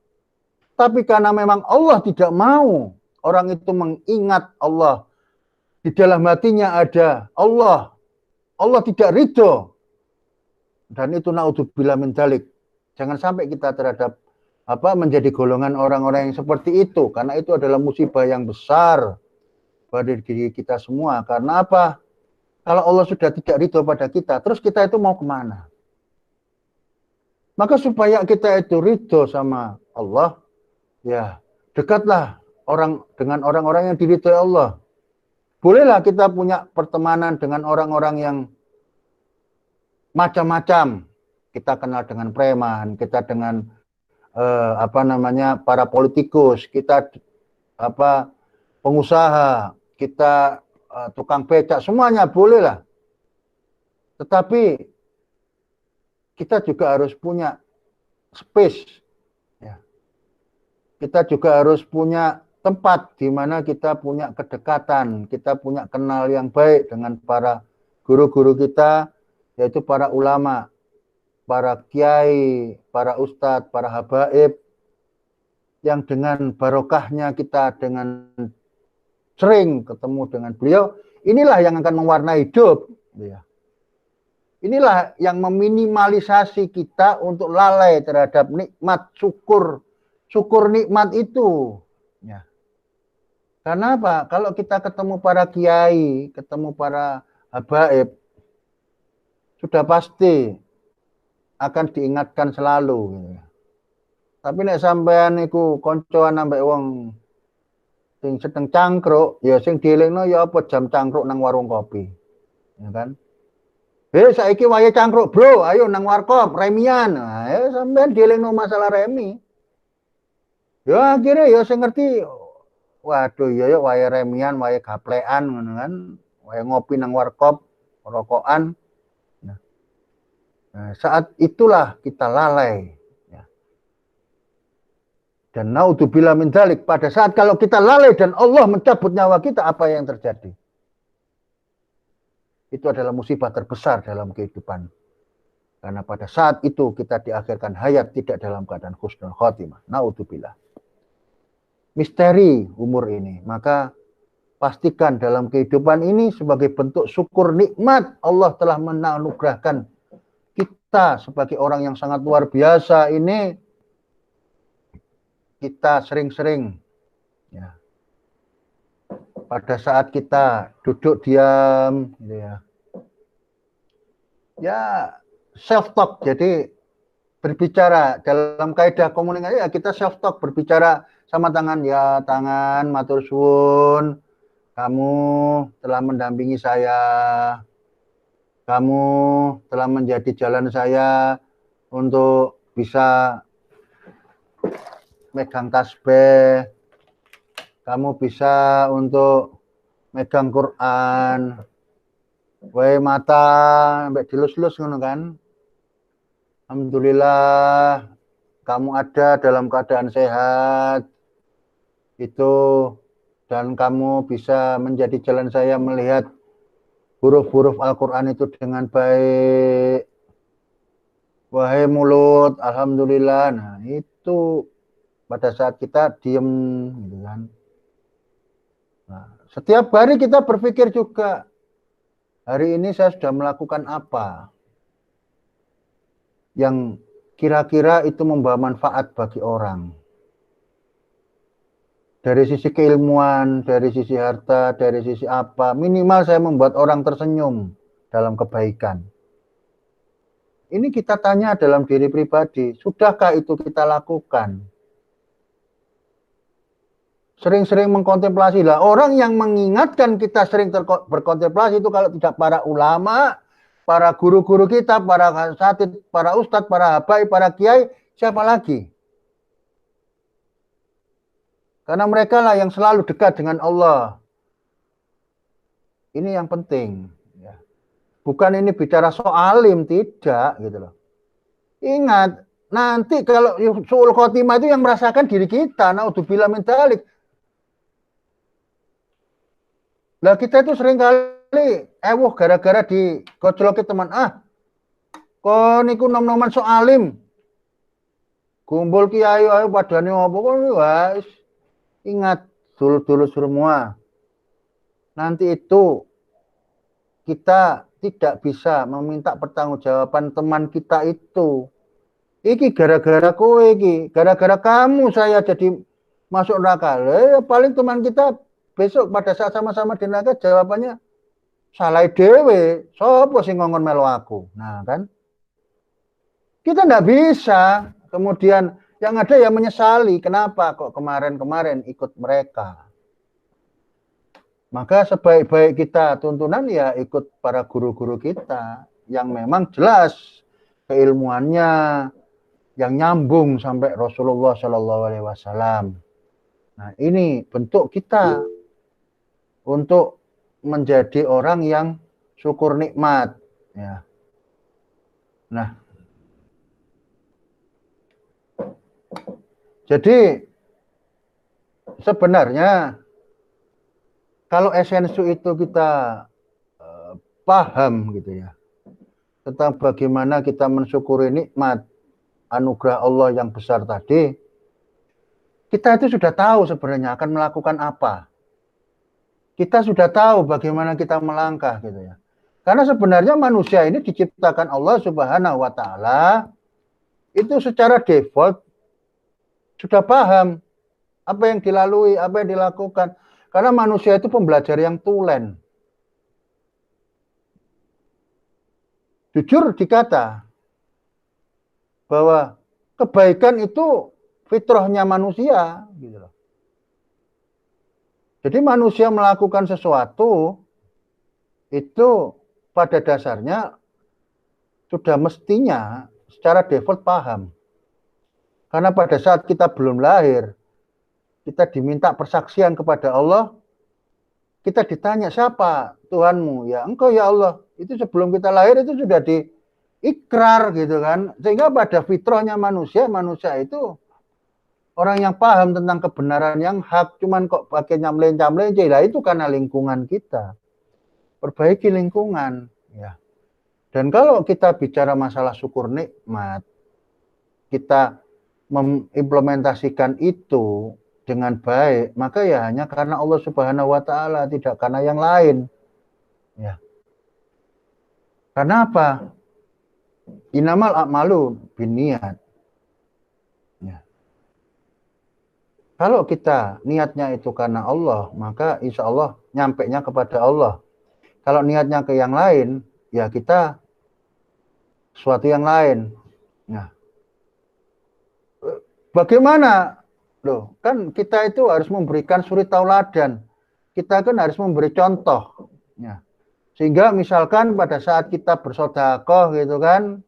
Tapi karena memang Allah tidak mau orang itu mengingat Allah. Di dalam hatinya ada Allah. Allah tidak ridho. Dan itu naudzubillah min dzalik. Jangan sampai kita terhadap menjadi golongan orang-orang yang seperti itu. Karena itu adalah musibah yang besar pada diri kita semua. Karena apa? Kalau Allah sudah tidak ridho pada kita, terus kita itu mau kemana? Maka supaya kita itu ridho sama Allah, ya dekatlah dengan orang-orang yang diridhoi Allah. Bolehlah kita punya pertemanan dengan orang-orang yang macam-macam. Kita kenal dengan preman, kita dengan para politikus, kita pengusaha, kita tukang becak, semuanya bolehlah. Tetapi kita juga harus punya space. Ya. Kita juga harus punya tempat di mana kita punya kedekatan, kita punya kenal yang baik dengan para guru-guru kita, yaitu para ulama, para kiai, para ustadz, para habaib, yang dengan barokahnya kita dengan sering ketemu dengan beliau, inilah yang akan mewarnai hidup. Ya. Inilah yang meminimalisasi kita untuk lalai terhadap nikmat syukur nikmat itu. Ya. Karena apa? Kalau kita ketemu para kiai, ketemu para habaib, sudah pasti akan diingatkan selalu. Gitu. Tapi nek sampean niku koncoan ambek wong sing sedeng cangkruk, ya sing dielingno ya apa jam cangkruk nang warung kopi. Ya kan? Saiki wayahe cangkruk, Bro. Ayo nang warkop remian. Nah, ya sampean dielingno masalah remi. Ya akhirnya ya sing ngerti, waduh ya wayahe remian, wayahe gaplekan ngono kan. Wayahe ngopi nang warkop, rokokan. Nah, saat itulah kita lalai. Ya. Dan naudzubillah min dzalik, pada saat kalau kita lalai dan Allah mencabut nyawa kita, apa yang terjadi? Itu adalah musibah terbesar dalam kehidupan. Karena pada saat itu kita diakhirkan hayat tidak dalam keadaan husnul khotimah. Naudzubillah. Misteri umur ini. Maka pastikan dalam kehidupan ini sebagai bentuk syukur nikmat Allah telah menganugerahkan kita sebagai orang yang sangat luar biasa ini, kita sering-sering ya, pada saat kita duduk diam gitu ya self talk, jadi berbicara dalam kaidah komunikasi ya, kita self talk, berbicara sama tangan, ya tangan matur suwun, kamu telah mendampingi saya, kamu telah menjadi jalan saya untuk bisa megang tasbih, kamu bisa untuk megang Quran, wae mata sampai dilus-lus ngono kan. Alhamdulillah kamu ada dalam keadaan sehat itu, dan kamu bisa menjadi jalan saya melihat huruf-huruf Al-Quran itu dengan baik. Wahai mulut, alhamdulillah. Nah, itu pada saat kita diem gitu kan. Nah, setiap hari kita berpikir juga, hari ini saya sudah melakukan apa yang kira-kira itu membawa manfaat bagi orang. Dari sisi keilmuan, dari sisi harta, dari sisi apa, minimal saya membuat orang tersenyum dalam kebaikan. Ini kita tanya dalam diri pribadi, sudahkah itu kita lakukan? Sering-sering mengkontemplasi lah. Orang yang mengingatkan kita sering berkontemplasi itu kalau tidak para ulama, para guru-guru kita, para asatidz, para ustadz, para habaib, para kiai, siapa lagi? Karena mereka lah yang selalu dekat dengan Allah. Ini yang penting. Ya. Bukan ini bicara soal alim, tidak gitu loh. Ingat, nanti kalau suul khotimah itu yang merasakan diri kita. Naudzubillah min dzalik. Lah kita itu sering kali gara-gara digojloki teman. Kok niku nom-noman soal alim. Kumpul kiai ayo padane apa kok wis. Ingat dulu semua. Nanti itu kita tidak bisa meminta pertanggungjawaban teman kita itu. Iki gara-gara kowe iki, gara-gara kamu saya jadi masuk neraka. Ya paling teman kita besok pada saat sama-sama di neraka jawabannya salah dewe, sopo sing ngongkon melu aku. Nah kan, kita nggak bisa. Kemudian yang ada yang menyesali, kenapa kok kemarin-kemarin ikut mereka. Maka sebaik-baik kita tuntunan ya ikut para guru-guru kita yang memang jelas keilmuannya, yang nyambung sampai Rasulullah Shallallahu Alaihi Wasallam. Nah ini bentuk kita untuk menjadi orang yang syukur nikmat. Ya. Nah, jadi sebenarnya kalau esensi itu kita paham gitu ya tentang bagaimana kita mensyukuri nikmat anugerah Allah yang besar tadi, kita itu sudah tahu sebenarnya akan melakukan apa. Kita sudah tahu bagaimana kita melangkah gitu ya. Karena sebenarnya manusia ini diciptakan Allah Subhanahu wa taala itu secara default sudah paham apa yang dilalui, apa yang dilakukan. Karena manusia itu pembelajar yang tulen. Jujur dikata bahwa kebaikan itu fitrahnya manusia gitu loh. Jadi manusia melakukan sesuatu itu pada dasarnya sudah mestinya secara default paham. Karena pada saat kita belum lahir, kita diminta persaksian kepada Allah, kita ditanya siapa Tuhanmu? Ya engkau ya Allah. Itu sebelum kita lahir itu sudah diikrar gitu kan. Sehingga pada fitrahnya manusia itu orang yang paham tentang kebenaran yang hak, cuman kok pakai nyamle-nyamle, lah itu karena lingkungan kita. Perbaiki lingkungan, ya. Dan kalau kita bicara masalah syukur nikmat, kita mengimplementasikan itu dengan baik, maka ya hanya karena Allah Subhanahu wa taala, tidak karena yang lain. Ya. Karena apa? Innamal a'malu binniyat. Ya. Kalau kita niatnya itu karena Allah, maka insya Allah nyampenya kepada Allah. Kalau niatnya ke yang lain, ya kita sesuatu yang lain. Nah, bagaimana? Loh, kan kita itu harus memberikan suri tauladan. Kita kan harus memberi contoh. Ya. Sehingga misalkan pada saat kita bersedekah gitu kan,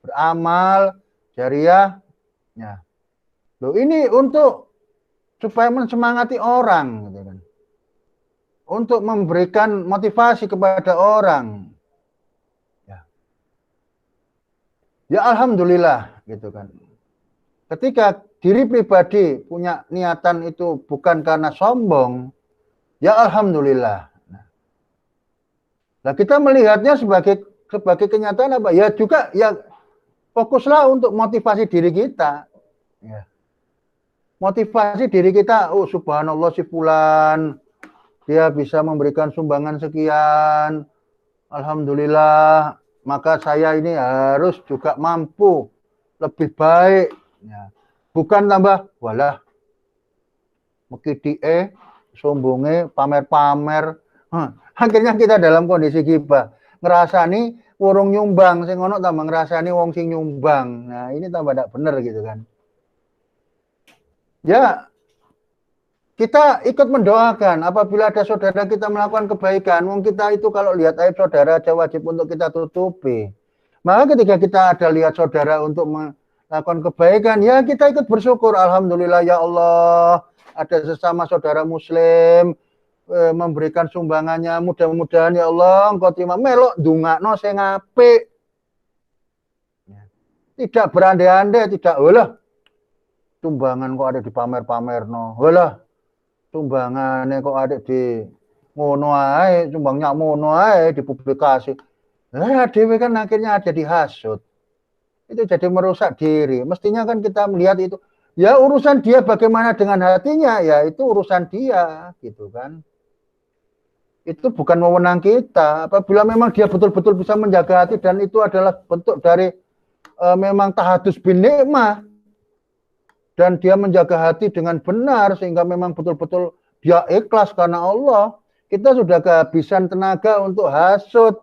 beramal, jariah, ya. Loh, ini untuk supaya mensemangati orang gitu kan. Untuk memberikan motivasi kepada orang. Ya alhamdulillah gitu kan. Ketika diri pribadi punya niatan itu bukan karena sombong, ya alhamdulillah. Nah, kita melihatnya sebagai kenyataan apa? Ya juga ya fokuslah untuk motivasi diri kita. Ya. Motivasi diri kita, oh subhanallah si fulan dia bisa memberikan sumbangan sekian. Alhamdulillah, maka saya ini harus juga mampu lebih baik. Ya. Bukan tambah, walah, meki sombonge, pamer-pamer. Akhirnya kita dalam kondisi gibah. Ngerasani wurung nyumbang, sing ono tambah ngerasani wong sing nyumbang. Nah ini tambah tidak benar gitu kan. Ya, kita ikut mendoakan apabila ada saudara kita melakukan kebaikan. Wong kita itu kalau lihat aib saudara aja wajib untuk kita tutupi. Maka ketika kita ada lihat saudara untuk melakukan kebaikan, ya kita ikut bersyukur. Alhamdulillah ya Allah, ada sesama saudara muslim memberikan sumbangannya, mudah-mudahan ya Allah engkau terima, melok ndongakno sing apik. Tidak berandai-andai, tidak olah sumbangan kok ada di pamer-pamerno, olah sumbangannya kok ada di ngono ae, sumbangnya ngono ae dipublikasi. Dewe kan akhirnya ada dihasut. Itu jadi merusak diri. Mestinya kan kita melihat itu, ya urusan dia bagaimana dengan hatinya, ya itu urusan dia, gitu kan. Itu bukan wewenang kita. Apabila memang dia betul-betul bisa menjaga hati dan itu adalah bentuk dari memang tahadus bin nikmah dan dia menjaga hati dengan benar sehingga memang betul-betul dia ikhlas karena Allah, kita sudah kehabisan tenaga untuk hasut,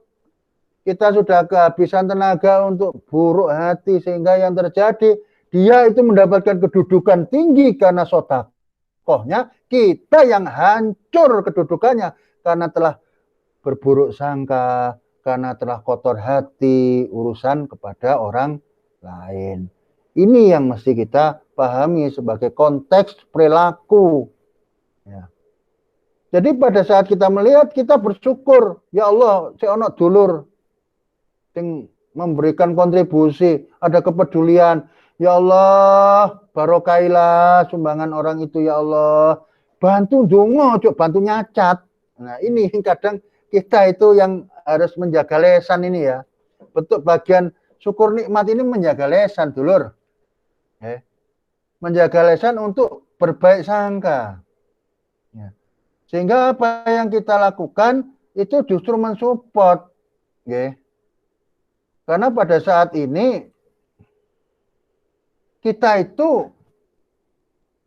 kita sudah kehabisan tenaga untuk buruk hati sehingga yang terjadi dia itu mendapatkan kedudukan tinggi karena sodakohnya, kita yang hancur kedudukannya karena telah berburuk sangka, karena telah kotor hati urusan kepada orang lain. Ini yang mesti kita pahami sebagai konteks perilaku. Ya. Jadi pada saat kita melihat, kita bersyukur, ya Allah, si ono dulur yang memberikan kontribusi, ada kepedulian. Ya Allah, barokailah sumbangan orang itu, ya Allah. Bantu dongo, bantu nyacat. Nah, ini kadang kita itu yang harus menjaga lesan ini ya. Bentuk bagian syukur nikmat ini menjaga lesan, dulur. Menjaga lesan untuk berbaik sangka. Ya. Sehingga apa yang kita lakukan itu justru mensupport. Ya. Karena pada saat ini kita itu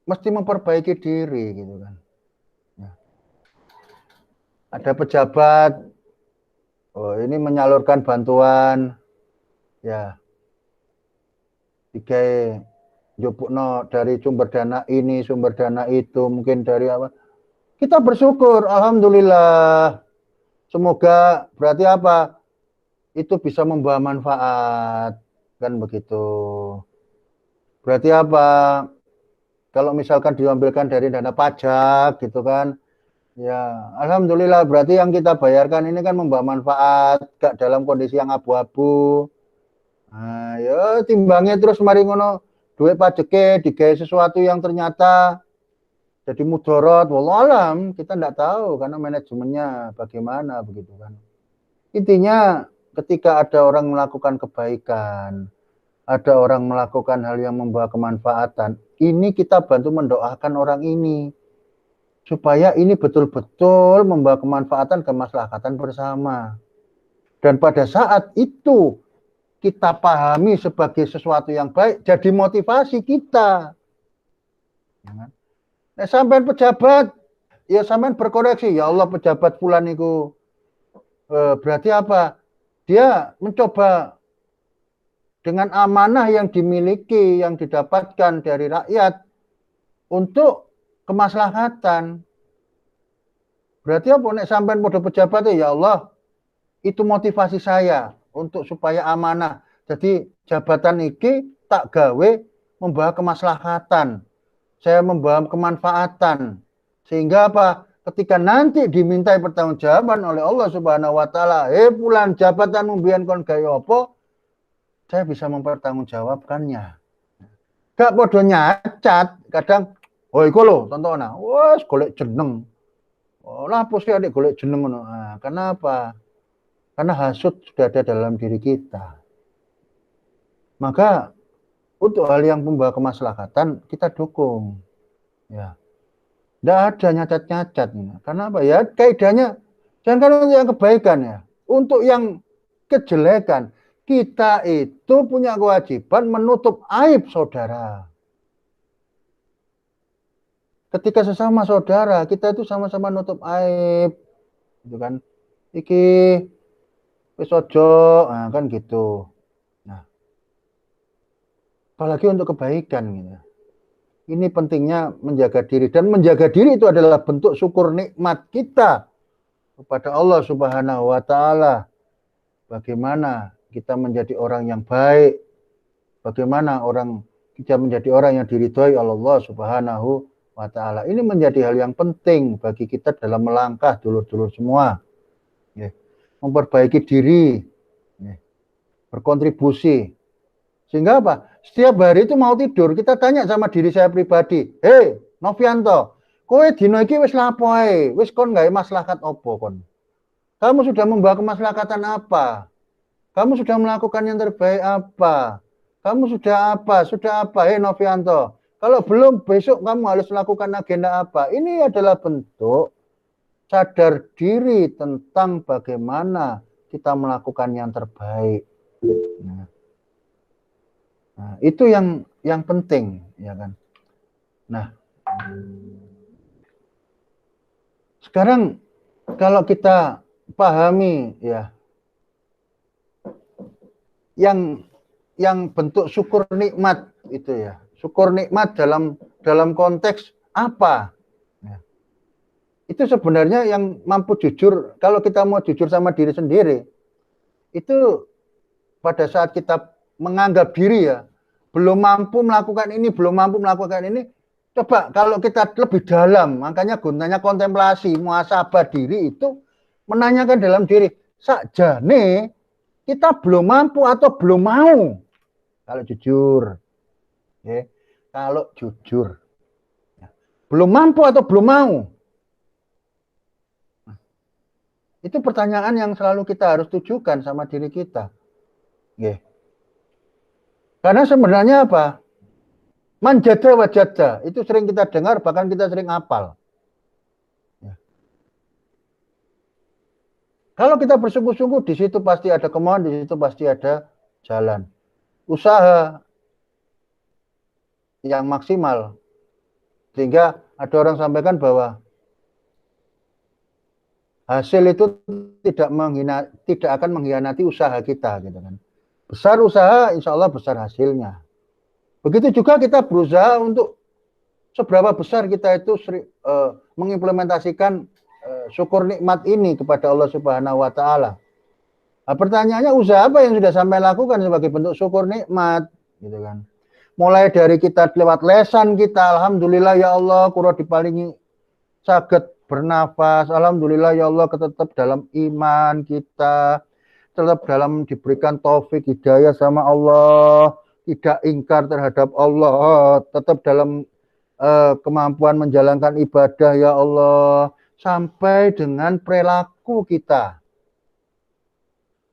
mesti memperbaiki diri gitu kan. Ya. Ada pejabat, oh ini menyalurkan bantuan, ya, dikai jupukno dari sumber dana ini, sumber dana itu, mungkin dari apa. Kita bersyukur, alhamdulillah. Semoga berarti apa? Itu bisa membawa manfaat, kan begitu. Berarti apa? Kalau misalkan diambilkan dari dana pajak gitu kan, ya alhamdulillah berarti yang kita bayarkan ini kan membawa manfaat, gak dalam kondisi yang abu-abu. Nah, ya timbangnya terus mari ngono duit pajeke digawe sesuatu yang ternyata jadi mudorot, wallahualam kita tidak tahu karena manajemennya bagaimana begitu kan. Intinya ketika ada orang melakukan kebaikan, ada orang melakukan hal yang membawa kemanfaatan, ini kita bantu mendoakan orang ini supaya ini betul-betul membawa kemanfaatan, kemaslahatan bersama. Dan pada saat itu kita pahami sebagai sesuatu yang baik, jadi motivasi kita. Nah, sampai pejabat, ya sampai berkoreksi, ya Allah pejabat fulan itu berarti apa? Dia mencoba dengan amanah yang dimiliki, yang didapatkan dari rakyat untuk kemaslahatan. Berarti apa? Nek sampai pada pejabat ya Allah, itu motivasi saya untuk supaya amanah. Jadi jabatan ini tak gawe membawa kemaslahatan. Saya membawa kemanfaatan. Sehingga apa? Ketika nanti dimintai pertanggungjawaban oleh Allah Subhanahu wa taala, fulan jabatan mbiyen kon gawe apa? Saya bisa mempertanggungjawabkannya. Gak podo nyacat, kadang oh iku lho tontona. Wes golek jeneng. Oh, lah apa sih adik golek jeneng ngono. Nah, karena apa? Karena hasud sudah ada dalam diri kita. Maka untuk hal yang membawa kemaslahatan kita dukung. Ya. Tidak ada nyacat-nyacat. Karena apa? Ya kaidahnya jangan untuk yang kebaikan ya. Untuk yang kejelekan, kita itu punya kewajiban menutup aib saudara. Ketika sesama saudara, kita itu sama-sama nutup aib. Gitu kan. Iki wis ojo, nah, kan gitu. Nah, apalagi untuk kebaikan gitu. Ini pentingnya menjaga diri dan menjaga diri itu adalah bentuk syukur nikmat kita kepada Allah Subhanahu wa taala. Bagaimana kita menjadi orang yang baik? Bagaimana kita menjadi orang yang diridhoi oleh Allah Subhanahu wa ta'ala. Ini menjadi hal yang penting bagi kita dalam melangkah dulur-dulur semua. Memperbaiki diri, berkontribusi. Sehingga apa? Setiap hari itu mau tidur, kita tanya sama diri saya pribadi, "Hei, Novianto, kowe dino iki wis lapo ae? Wis kon gawe maslahat opo kon? Kamu sudah membawa kemaslahatan apa? Kamu sudah melakukan yang terbaik apa? Kamu sudah apa? Sudah apa? Hei Novianto, kalau belum besok kamu harus melakukan agenda apa?" Ini adalah bentuk sadar diri tentang bagaimana kita melakukan yang terbaik. Nah, itu yang penting, ya kan. Nah, sekarang kalau kita pahami ya, yang bentuk syukur nikmat itu ya, syukur nikmat dalam konteks apa? Ya. Itu sebenarnya yang mampu jujur, kalau kita mau jujur sama diri sendiri, itu pada saat kita menganggap diri ya, belum mampu melakukan ini, belum mampu melakukan ini, coba kalau kita lebih dalam, makanya gunanya kontemplasi, muhasabah diri itu menanyakan dalam diri, sakjane kita belum mampu atau belum mau, kalau jujur, ya, kalau jujur, belum mampu atau belum mau, itu pertanyaan yang selalu kita harus tujukan sama diri kita, ya. Karena sebenarnya apa? Manjada wajada, itu sering kita dengar, bahkan kita sering hafal. Ya. Kalau kita bersungguh-sungguh, di situ pasti ada kemauan, di situ pasti ada jalan. Usaha yang maksimal. Sehingga ada orang sampaikan bahwa hasil itu tidak akan mengkhianati usaha kita, gitu kan. Besar usaha, insya Allah besar hasilnya. Begitu juga kita berusaha untuk seberapa besar kita itu mengimplementasikan syukur nikmat ini kepada Allah Subhanahu wa Ta'ala. Nah, pertanyaannya, usaha apa yang sudah sampai lakukan sebagai bentuk syukur nikmat, gitu kan? Mulai dari kita lewat lesan kita, alhamdulillah ya Allah, kuro diparingi saged bernafas, alhamdulillah ya Allah, tetap dalam iman kita, tetap dalam diberikan taufik hidayah sama Allah, tidak ingkar terhadap Allah, tetap dalam kemampuan menjalankan ibadah ya Allah, sampai dengan perilaku kita.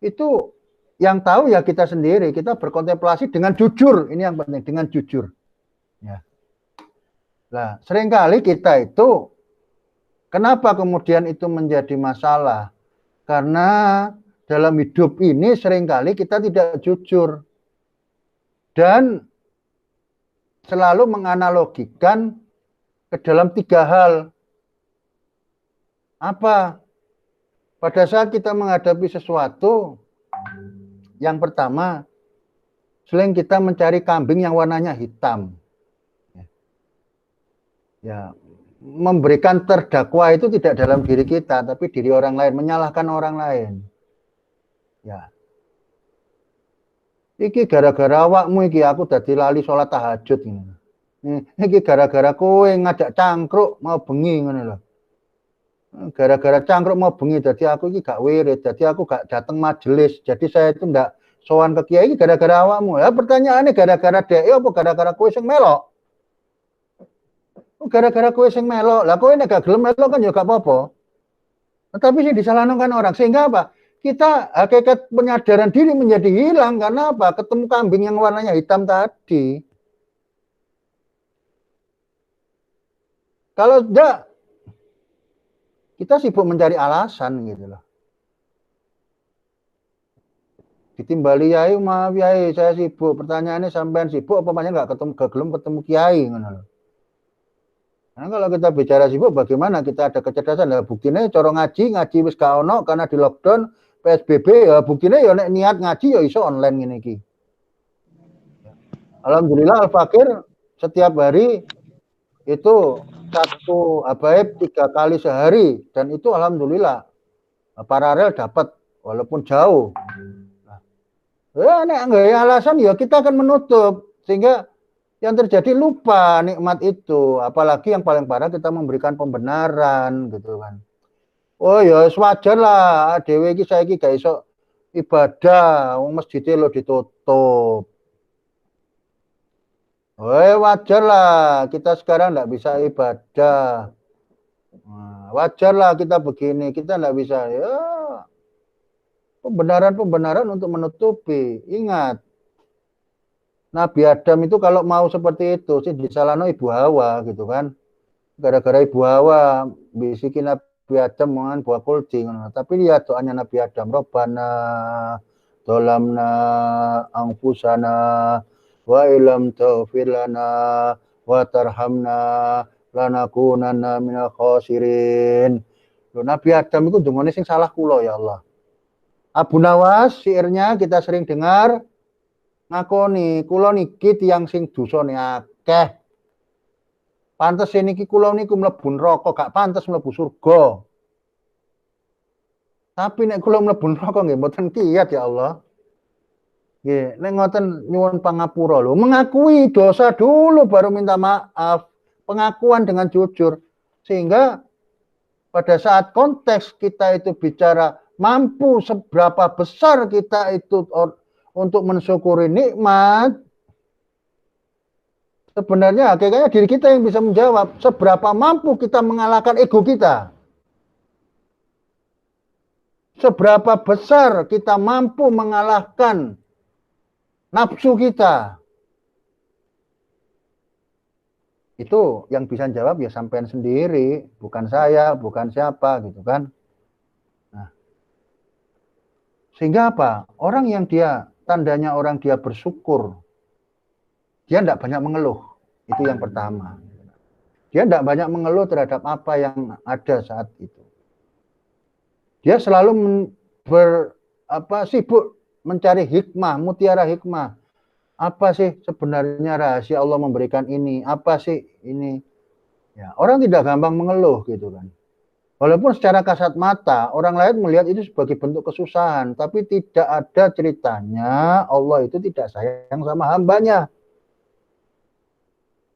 Itu yang tahu ya kita sendiri, kita berkontemplasi dengan jujur, ini yang penting, dengan jujur. Ya. Nah, seringkali kita itu, kenapa kemudian itu menjadi masalah? Karena dalam hidup ini seringkali kita tidak jujur dan selalu menganalogikan ke dalam 3 hal. Apa? Pada saat kita menghadapi sesuatu, yang pertama, selain kita mencari kambing yang warnanya hitam. Ya, memberikan terdakwa itu tidak dalam diri kita, tapi diri orang lain, menyalahkan orang lain. Ya. Iki gara-gara awakmu iki aku dadi lali sholat tahajud ini. Iki gara-gara kowe ngajak cangkruk mau bengi ngono lho. Gara-gara cangkruk mau bengi dadi aku iki gak wirid, dadi aku gak datang majelis. Jadi saya itu ndak sowan ke kiai iki gara-gara awakmu. Ya pertanyaannya gara-gara dhek apa gara-gara kowe sing melok? Gara-gara kowe sing melok. Lah kowe nek gak gelem melok kan ya gak apa-apa. Tetapi sing disalahkan orang, sehingga apa? Kita hakikat penyadaran diri menjadi hilang karena apa? Ketemu kambing yang warnanya hitam tadi. Kalau enggak, kita sibuk mencari alasan gitu loh. Ditimbali yai, maaf yai, saya sibuk. Pertanyaannya sampean sibuk apa makanya nggak gelem ketemu kiai ngono loh. Nah, kalau kita bicara sibuk, bagaimana kita ada kecerdasan? Nah, buktinya cara ngaji wis gak ono karena di lockdown PSBB, ya buktinya ya nek niat ngaji ya iso online ngene iki. Alhamdulillah Al-Fakir setiap hari itu satu habaib 3 kali sehari, dan itu alhamdulillah paralel dapat walaupun jauh. Nah, ya nek nggak alasan ya kita akan menutup, sehingga Yang terjadi lupa nikmat itu, apalagi yang paling parah kita memberikan pembenaran gitu kan. Oh ya wajar lah, dhewe iki saiki gak iso ibadah, wong masjid lo ditutup. Oh wajar lah, kita sekarang nggak bisa ibadah. Nah, wajar lah kita begini, kita nggak bisa. Ya, pembenaran-pembenaran untuk menutupi. Ingat, Nabi Adam itu kalau mau seperti itu sih disalahno Ibu Hawa gitu kan. Gara-gara Ibu Hawa bisikin Nabi Adam mangan buah kuldi. Tapi lihat doanya Nabi Adam, Robbana dolamna angfusana wa ilam taufir lana wa tarhamna lanakunanna minal khosirin. Nabi Adam itu dungane sing salah kula ya Allah. Abu Nawas syairnya kita sering dengar ngakoni kula niki tiyang sing dosane akeh. Pantes niki kula niku mlebu neraka, gak pantes mlebu surga. Tapi nek kula mlebu neraka nggih mboten kiyat ya Allah. Nggih, nek ngoten nyuwun pangapura lho, mengakui dosa dulu baru minta maaf. Pengakuan dengan jujur sehingga pada saat konteks kita itu bicara mampu seberapa besar kita itu untuk mensyukuri nikmat, sebenarnya hakikatnya diri kita yang bisa menjawab seberapa mampu kita mengalahkan ego kita. Seberapa besar kita mampu mengalahkan nafsu kita. Itu yang bisa jawab ya sampean sendiri, bukan saya, bukan siapa gitu kan. Nah, sehingga apa? Orang yang dia tandanya orang dia bersyukur, dia tidak banyak mengeluh. Itu yang pertama. Dia tidak banyak mengeluh terhadap apa yang ada saat itu. Dia selalu sibuk mencari hikmah, mutiara hikmah. Apa sih sebenarnya rahasia Allah memberikan ini? Apa sih ini? Ya, orang tidak gampang mengeluh gitu kan. Walaupun secara kasat mata orang lain melihat itu sebagai bentuk kesusahan, tapi tidak ada ceritanya Allah itu tidak sayang sama hambanya.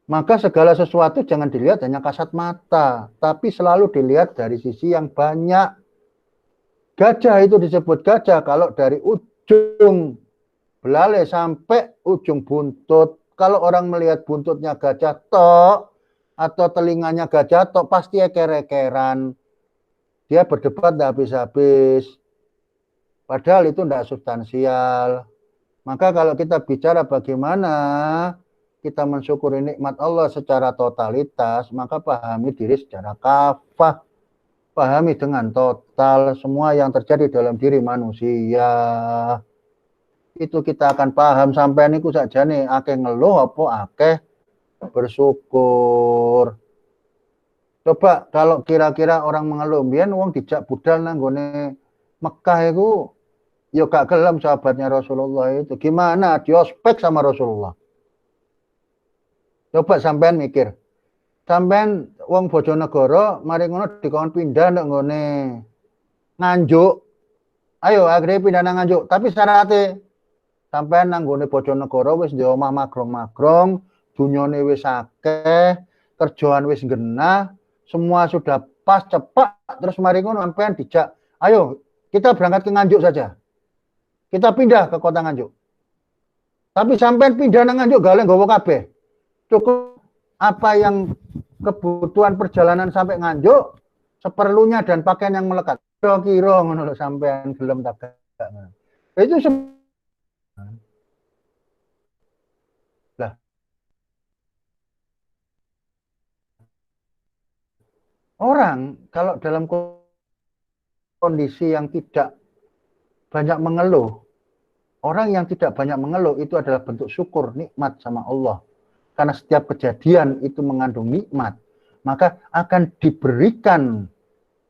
Maka segala sesuatu jangan dilihat hanya kasat mata, tapi selalu dilihat dari sisi yang banyak. Gajah itu disebut gajah kalau dari ujung belalai sampai ujung buntut. Kalau orang melihat buntutnya gajah tok atau telinganya gajah tok, pasti eker-ekeran. Dia berdebat tidak habis-habis. Padahal itu tidak substansial. Maka kalau kita bicara bagaimana kita mensyukuri nikmat Allah secara totalitas, maka pahami diri secara kafah. Pahami dengan total semua yang terjadi dalam diri manusia. Itu kita akan paham sampai niku saja nih akeh ngeluh apa akeh bersyukur. Coba kalau kira-kira orang mengeluh biyen wong dijak budal nang gone Mekah itu ya gak gelem sahabatnya Rasulullah itu. Gimana diospek sama Rasulullah? Coba sampean mikir. Sampean wong Bojonegoro mari ngono dikon pindah nang gone Nganjuk. Ayo akhirnya pindah nang Nganjuk, tapi syaratnya sampai nang gone Bojonegoro wis di omah magrong-magrong, dunyane wis akeh, kerjaan wis genah, semua sudah pas cepat, terus mari ngono sampean dijak, ayo kita berangkat ke Nganjuk saja. Kita pindah ke kota Nganjuk. Tapi sampean pindah nang Nganjuk gak oleh nggawa kabeh. Cukup apa yang kebutuhan perjalanan sampai Nganjuk, seperlunya dan pakaian yang melekat. Kira-kira ngono lho sampean gelem tak gak. Itu lah, orang kalau dalam kondisi yang tidak banyak mengeluh, orang yang tidak banyak mengeluh itu adalah bentuk syukur nikmat sama Allah. Karena setiap kejadian itu mengandung nikmat, maka akan diberikan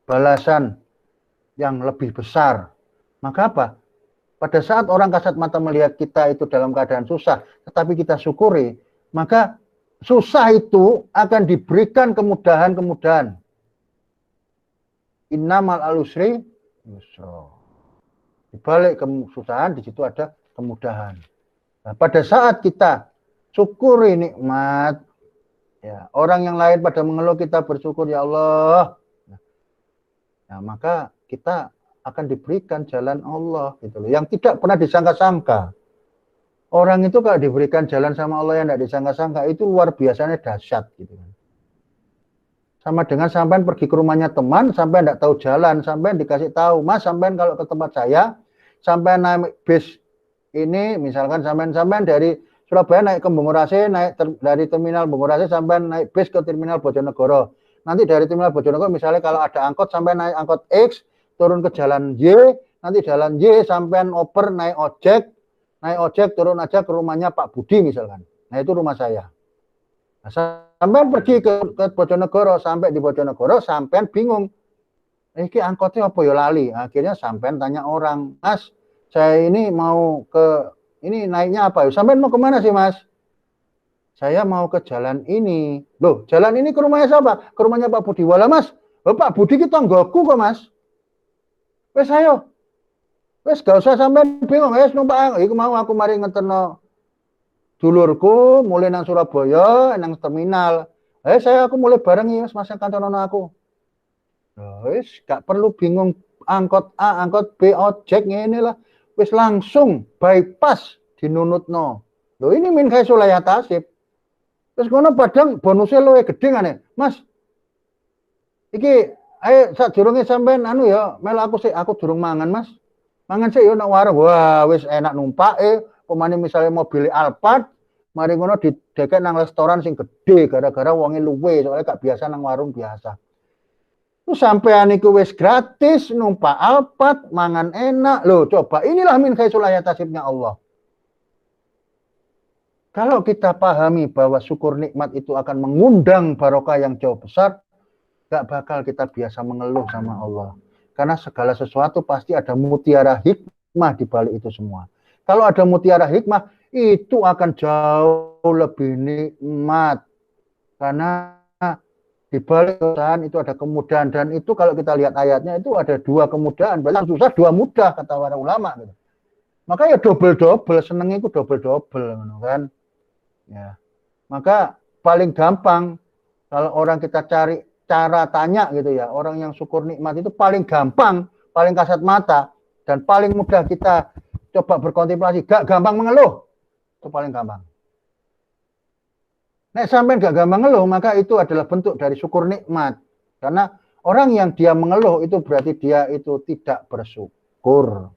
balasan yang lebih besar. Maka apa? Pada saat orang kasat mata melihat kita itu dalam keadaan susah, tetapi kita syukuri, maka susah itu akan diberikan kemudahan-kemudahan. Innamal alusri yusra. Di balik kesusahan di situ ada kemudahan. Nah, pada saat kita syukuri nikmat. Ya, orang yang lain pada mengeluh, kita bersyukur, ya Allah. Nah, maka kita akan diberikan jalan Allah gitu loh, yang tidak pernah disangka-sangka. Orang itu kalau diberikan jalan sama Allah yang tidak disangka-sangka, itu luar biasanya dahsyat gitu kan. Sama dengan sampean pergi ke rumahnya teman, sampean tidak tahu jalan, sampean dikasih tahu, Mas, sampean kalau ke tempat saya, sampean naik bis ini, misalkan sampean dari Surabaya naik ke Bungurasi, dari terminal Bungurasi sampean naik bis ke terminal Bojonegoro. Nanti dari terminal Bojonegoro misalnya kalau ada angkot, sampean naik angkot X, turun ke jalan Y, nanti jalan Y sampean oper naik ojek turun aja ke rumahnya Pak Budi misalkan. Nah, itu rumah saya. Nah, sampean pergi ke Bojonegoro, sampai di Bojonegoro sampean bingung. Ini angkotnya apa ya, lali. Akhirnya sampean tanya orang, Mas, saya ini mau ke ini naiknya apa? Sampean mau kemana sih, Mas? Saya mau ke jalan ini. Loh, jalan ini ke rumahnya siapa? Ke rumahnya Pak Budi. Walah, Mas, Pak Budi kita nggoku kok, Mas. Wes ayo. Wes gak usah sampean bingung, wes numpak. Iku mau aku mari ngeterno dulurku mulai nang Surabaya nang terminal. Aku mulai bareng ya, Mas kantonono aku. Wes gak perlu bingung angkot A, angkot B, ojek ngene lah. Wis langsung bypass dinunutno. Lho ini min kae Sulaya Tasib. Terus ngono padang bonusnya luwih gedhe ngene. Mas. Iki ayo sadurunge sampean anu ya, melu aku sik, aku durung mangan, Mas. Mangan sik yo nang warung. Wah, wis enak numpake. Pemane misalnya mobil Alphard, mari ngono didekek nang restoran sing gedhe gara-gara wonge luwe, soalnya gak biasa nang warung biasa. Terus sampean iku wis gratis, numpak Alphard, mangan enak. Loh, coba inilah min khaisulaya tasibnya Allah. Kalau kita pahami bahwa syukur nikmat itu akan mengundang barokah yang jauh besar, gak bakal kita biasa mengeluh sama Allah. Karena segala sesuatu pasti ada mutiara hikmah di balik itu semua. Kalau ada mutiara hikmah, itu akan jauh lebih nikmat. Karena di balik kesusahan itu ada kemudahan, dan itu kalau kita lihat ayatnya itu ada dua kemudahan, berarti susah dua mudah kata para ulama gitu. Maka ya double seneng itu double kan. Ya. Maka paling gampang kalau orang kita cari cara tanya gitu ya, orang yang syukur nikmat itu paling gampang, paling kasat mata, dan paling mudah kita coba berkontemplasi, gak gampang mengeluh. Itu paling gampang. Nek sampai gak gampang ngeluh, maka itu adalah bentuk dari syukur nikmat. Karena orang yang dia mengeluh itu berarti dia itu tidak bersyukur.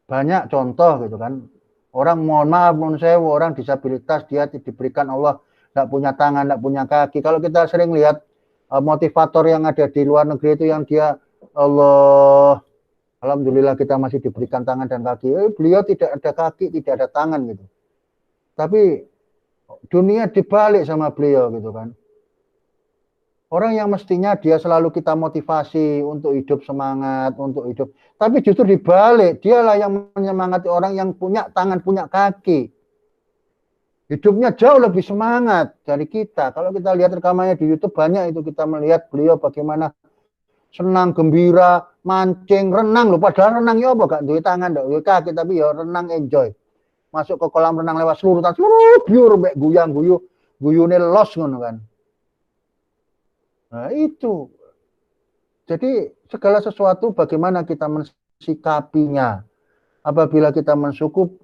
Banyak contoh gitu kan. Orang mohon maaf, mohon sewu, orang disabilitas dia diberikan Allah tidak punya tangan, tidak punya kaki. Kalau kita sering lihat motivator yang ada di luar negeri itu yang dia Allah, alhamdulillah kita masih diberikan tangan dan kaki. Beliau tidak ada kaki, tidak ada tangan gitu. Tapi dunia dibalik sama beliau gitu kan. Orang yang mestinya dia selalu kita motivasi untuk hidup semangat, untuk hidup. Tapi justru dibalik, dialah yang menyemangati orang yang punya tangan, punya kaki. Hidupnya jauh lebih semangat dari kita. Kalau kita lihat rekamannya di YouTube banyak itu kita melihat beliau bagaimana senang, gembira, mancing, renang loh. Padahal renangnya apa? Gak duwe tangan, gak duwe kaki, tapi ya renang enjoy. Masuk ke kolam renang lewat seluruh biur mbek guyune los ngono kan. Nah, itu. Jadi segala sesuatu bagaimana kita mensikapinya. Apabila kita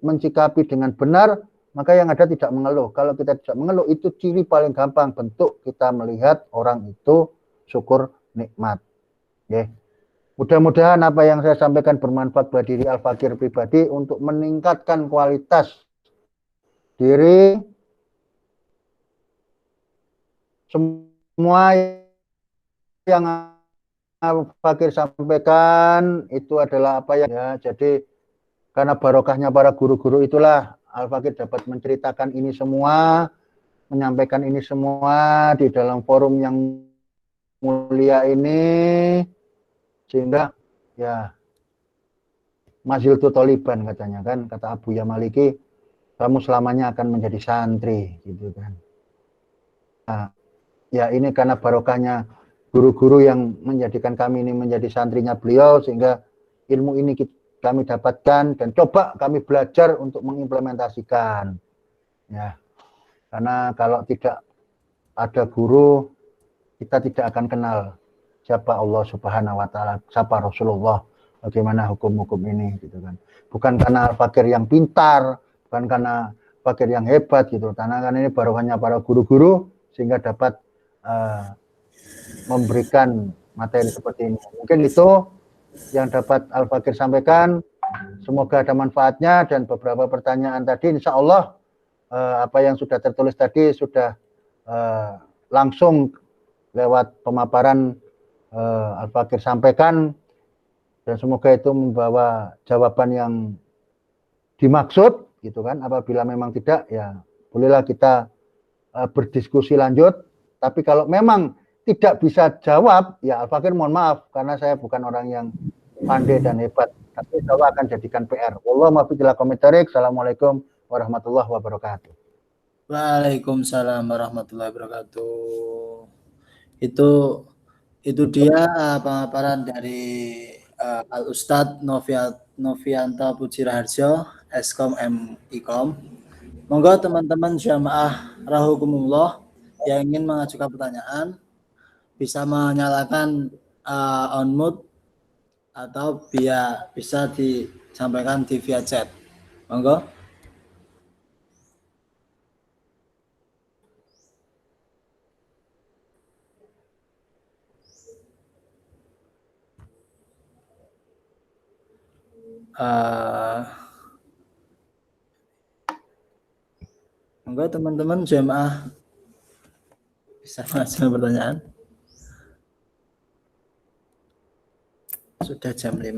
mensikapi dengan benar, maka yang ada tidak mengeluh. Kalau kita tidak mengeluh, itu ciri paling gampang bentuk kita melihat orang itu syukur nikmat. Ya. Mudah-mudahan apa yang saya sampaikan bermanfaat buat diri Al-Fakir pribadi untuk meningkatkan kualitas diri. Semua yang Al-Fakir sampaikan itu adalah apa ya. Jadi karena barokahnya para guru-guru itulah Al-Fakir dapat menceritakan ini semua, menyampaikan ini semua di dalam forum yang mulia ini. Sehingga ya Maziltu Toliban katanya kan, kata Abu Ya Maliki, kamu selamanya akan menjadi santri gitu kan. Nah, ya ini karena barokahnya guru-guru yang menjadikan kami ini menjadi santrinya beliau, sehingga ilmu ini kami dapatkan dan coba kami belajar untuk mengimplementasikan. Ya, karena kalau tidak ada guru, kita tidak akan kenal siapa Allah Subhanahu wa taala, siapa Rasulullah, bagaimana hukum-hukum ini gitu kan. Bukan karena Al-Fakir yang pintar, bukan karena Fakir yang hebat gitu. Karena kan ini barokannya para guru-guru sehingga dapat memberikan materi seperti ini. Mungkin itu yang dapat Al-Fakir sampaikan. Semoga ada manfaatnya dan beberapa pertanyaan tadi insya Allah apa yang sudah tertulis tadi sudah langsung lewat pemaparan Al-Fakir sampaikan dan semoga itu membawa jawaban yang dimaksud gitu kan. Apabila memang tidak ya bolehlah kita berdiskusi lanjut, tapi kalau memang tidak bisa jawab ya Al-Fakir mohon maaf karena saya bukan orang yang pandai dan hebat, tapi insya Allah akan jadikan PR. Assalamualaikum warahmatullahi wabarakatuh. Waalaikumsalam warahmatullahi wabarakatuh. Itu dia pemaparan dari Al Ustadz Novianto Puji Raharjo, Eskom MIkom. Monggo teman-teman jamaah rahimakumullah yang ingin mengajukan pertanyaan bisa menyalakan on mute atau bisa disampaikan di via chat. Monggo. Monggo teman-teman jemaah bisa mengajukan pertanyaan. Sudah jam 5.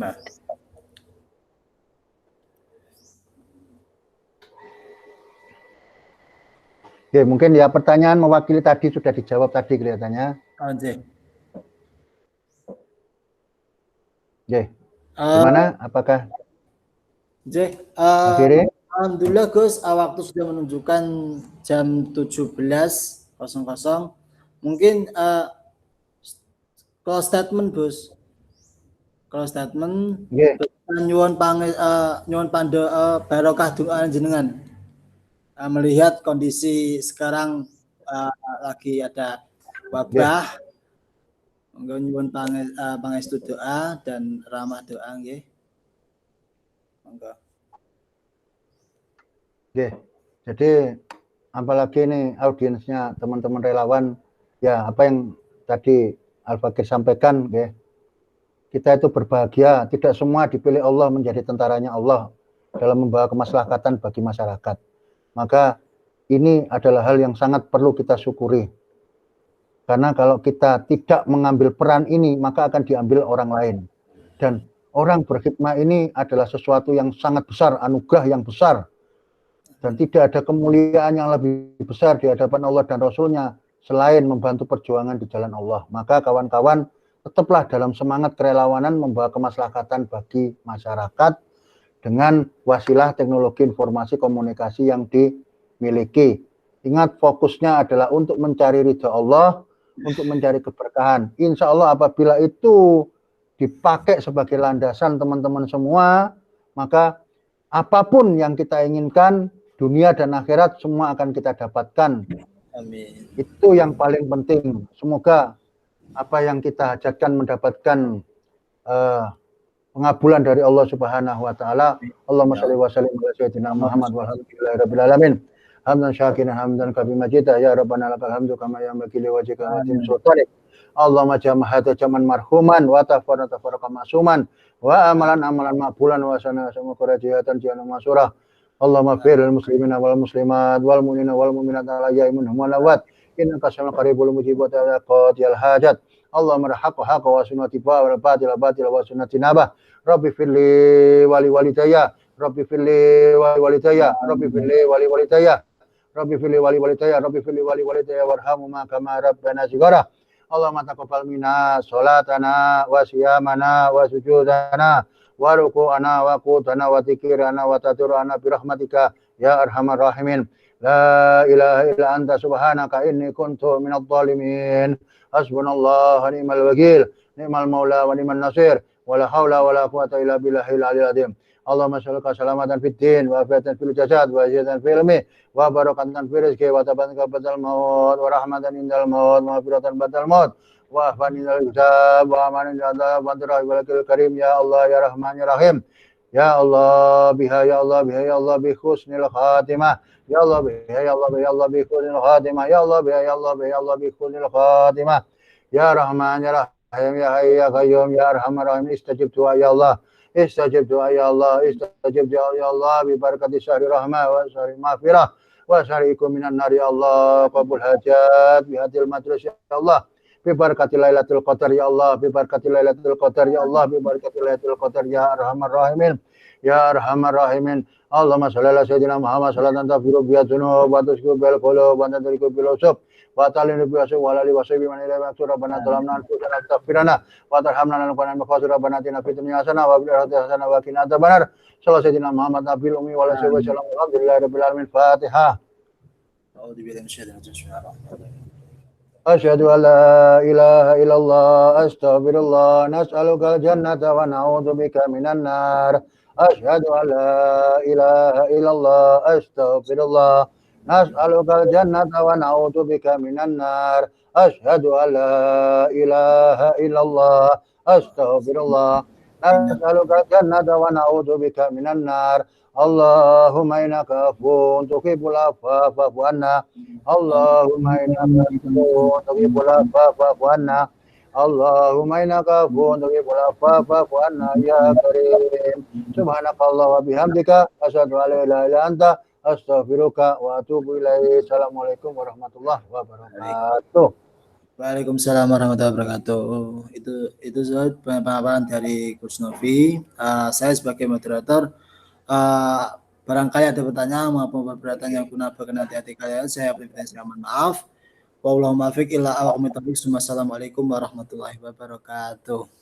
Oke, mungkin ya pertanyaan mewakili tadi sudah dijawab tadi kelihatannya. Oke. Oke. Gimana? Apakah? Akhirnya? Alhamdulillah Gus, waktu sudah menunjukkan jam 17.00. Mungkin close statement Gus. Close statement. Nyuwun pande barokah doa jenengan. Melihat kondisi sekarang lagi ada wabah. Monggo nyuwun pangestu doa dan ramah doa nggih. Monggo. Oke. Jadi apalagi ini audiensnya teman-teman relawan ya apa yang tadi Al-Fakir sampaikan nggih. Kita itu berbahagia, tidak semua dipilih Allah menjadi tentaranya Allah dalam membawa kemaslahatan bagi masyarakat. Maka ini adalah hal yang sangat perlu kita syukuri. Karena kalau kita tidak mengambil peran ini, maka akan diambil orang lain. Dan orang berkhidmat ini adalah sesuatu yang sangat besar, anugerah yang besar. Dan tidak ada kemuliaan yang lebih besar di hadapan Allah dan Rasulnya selain membantu perjuangan di jalan Allah. Maka kawan-kawan tetaplah dalam semangat kerelawanan membawa kemaslahatan bagi masyarakat dengan wasilah teknologi informasi komunikasi yang dimiliki. Ingat fokusnya adalah untuk mencari ridha Allah, untuk mencari keberkahan. Insya Allah apabila itu dipakai sebagai landasan teman-teman semua, maka apapun yang kita inginkan, dunia dan akhirat semua akan kita dapatkan. Amin. Itu yang paling penting. Semoga apa yang kita hajatkan mendapatkan pengabulan dari Allah Subhanahu wa taala. Allahumma shalli wa sallim ala sayyidina Muhammad walhamdulillahirabbil alamin. Hamdan syakiran hamdan kabi majida ya rabbana lakal hamdu kama yanbaghi li wajhika azim sultanik. Allahumma jama'ata jaman marhuman wa tafarraqa masuman wa amalan maqbulan wa sana sama qurajiyatan jana masurah. Allahumma fir lil muslimina wal muslimat wal mu'minina wal mu'minat ala yaimun walawat innaka sami'un qaribul mujibut qadiyal hajat. Allahumma rahaqqa haqqa wa sunnati wal batila wa sunnati nabah. Rabbi firli wali walidayya Rabbi firli wali walidayya Rabbi firli wali walidayya Rabbi firli wali walidayya Rabbi firli wali walidayya warhamhuma kama rabbana shighara. Allahumma taqabbal minna salatana wa siyamana wa sujudana wa ruku'ana wa qutana wa dzikrana wa taturana bi rahmatika ya arhamar rahimin. La ilaha illa anta subhanaka inni kuntu minadh dhalimin. Hasbunallahu wa ni'mal wakil, ni'mal maula wa ni'man nasir. Wala haula wala quwata illa billahil aliyil azim. Allahumma sholli salamatan fid din wa afiatan fil jasad wa ziyadatan fil ilmi wa barakatan fil rizqi wa tabatan qabdal maut wa rahmatan indal maut wa maghfiratan ba'dal maut wa afwan indal hisab wa amanan indal adab wa rahmatil karim ya Allah ya Rahman ya Rahim. Ya Allah biha ya Allah biha ya Allah bi husnil khatimah. Ya Allah biha ya Allah biha ya Allah bi husnil khatimah. Ya Allah biha ya Allah biha ya Allah bi husnil khatimah. Ya Rahman ya Rahim ya Hayy ya Qayyum ya Arhamar Rahim istajib doa ya Allah. Istajib doa ya Allah. Istajib doa ya Allah bi barakati syahri rahmah wa syahri maghfirah wa syahrikum minan nar ya Allah. Qabul hajat bi hadil majlis ya Allah. Bi barakati lailatul qadar ya Allah, bi barakati lailatul qadar ya Allah, bi barakati lailatul qadar ya arhamar rahimin. Ya arhamar rahimin. Allahumma shalli ala sayyidina Muhammad salatan tafiru biya dzunub wa tusku bil qulub wa tadriku bil usub wa talinu bi asu wa lali wasaibi man ila wa rabbana talamna anfusana taghfirana wa tarhamna lana wa nafsu rabbana atina fid dunya hasanah wa fil akhirati hasanah wa qina adzabannar. Sallallahu sayyidina Muhammad nabil ummi wa ala alihi wa sallam. Alhamdulillahirabbil alamin. Fatihah. A'udzu billahi minasyaitonir rajim. Bismillahirrahmanirrahim. أشهد أن لا إله إلا الله أستغفر الله نسألك الجنة ونعوذ بك من النار أشهد أن لا إله إلا الله أستغفر الله نسألك الجنة ونعوذ بك من النار أشهد أن لا إله إلا الله أستغفر الله نسألك الجنة ونعوذ بك من النار اللهم إنك عفو تحب العفو فاعف عنا اللهم إنك عفو تحب العفو فاعف عنا اللهم إنك عفو تحب العفو فاعف عنا يا كريم سبحانك اللهم وبحمدك أشهد أن لا إله إلا أنت أستغفرك وأتوب إليك. Assalamualaikum warahmatullahi wabarakatuh. Waalaikumsalam warahmatullahi wabarakatuh. Itu soal pemaparan dari Coach Novi. Saya sebagai moderator, barangkali ada pertanyaan maupun pertanyaan yang guna berkenan di hati kalian, saya pribadi mohon maaf. Wallahul muwaffiq ila aqwamit thoriq. Wassalamualaikum warahmatullahi wabarakatuh.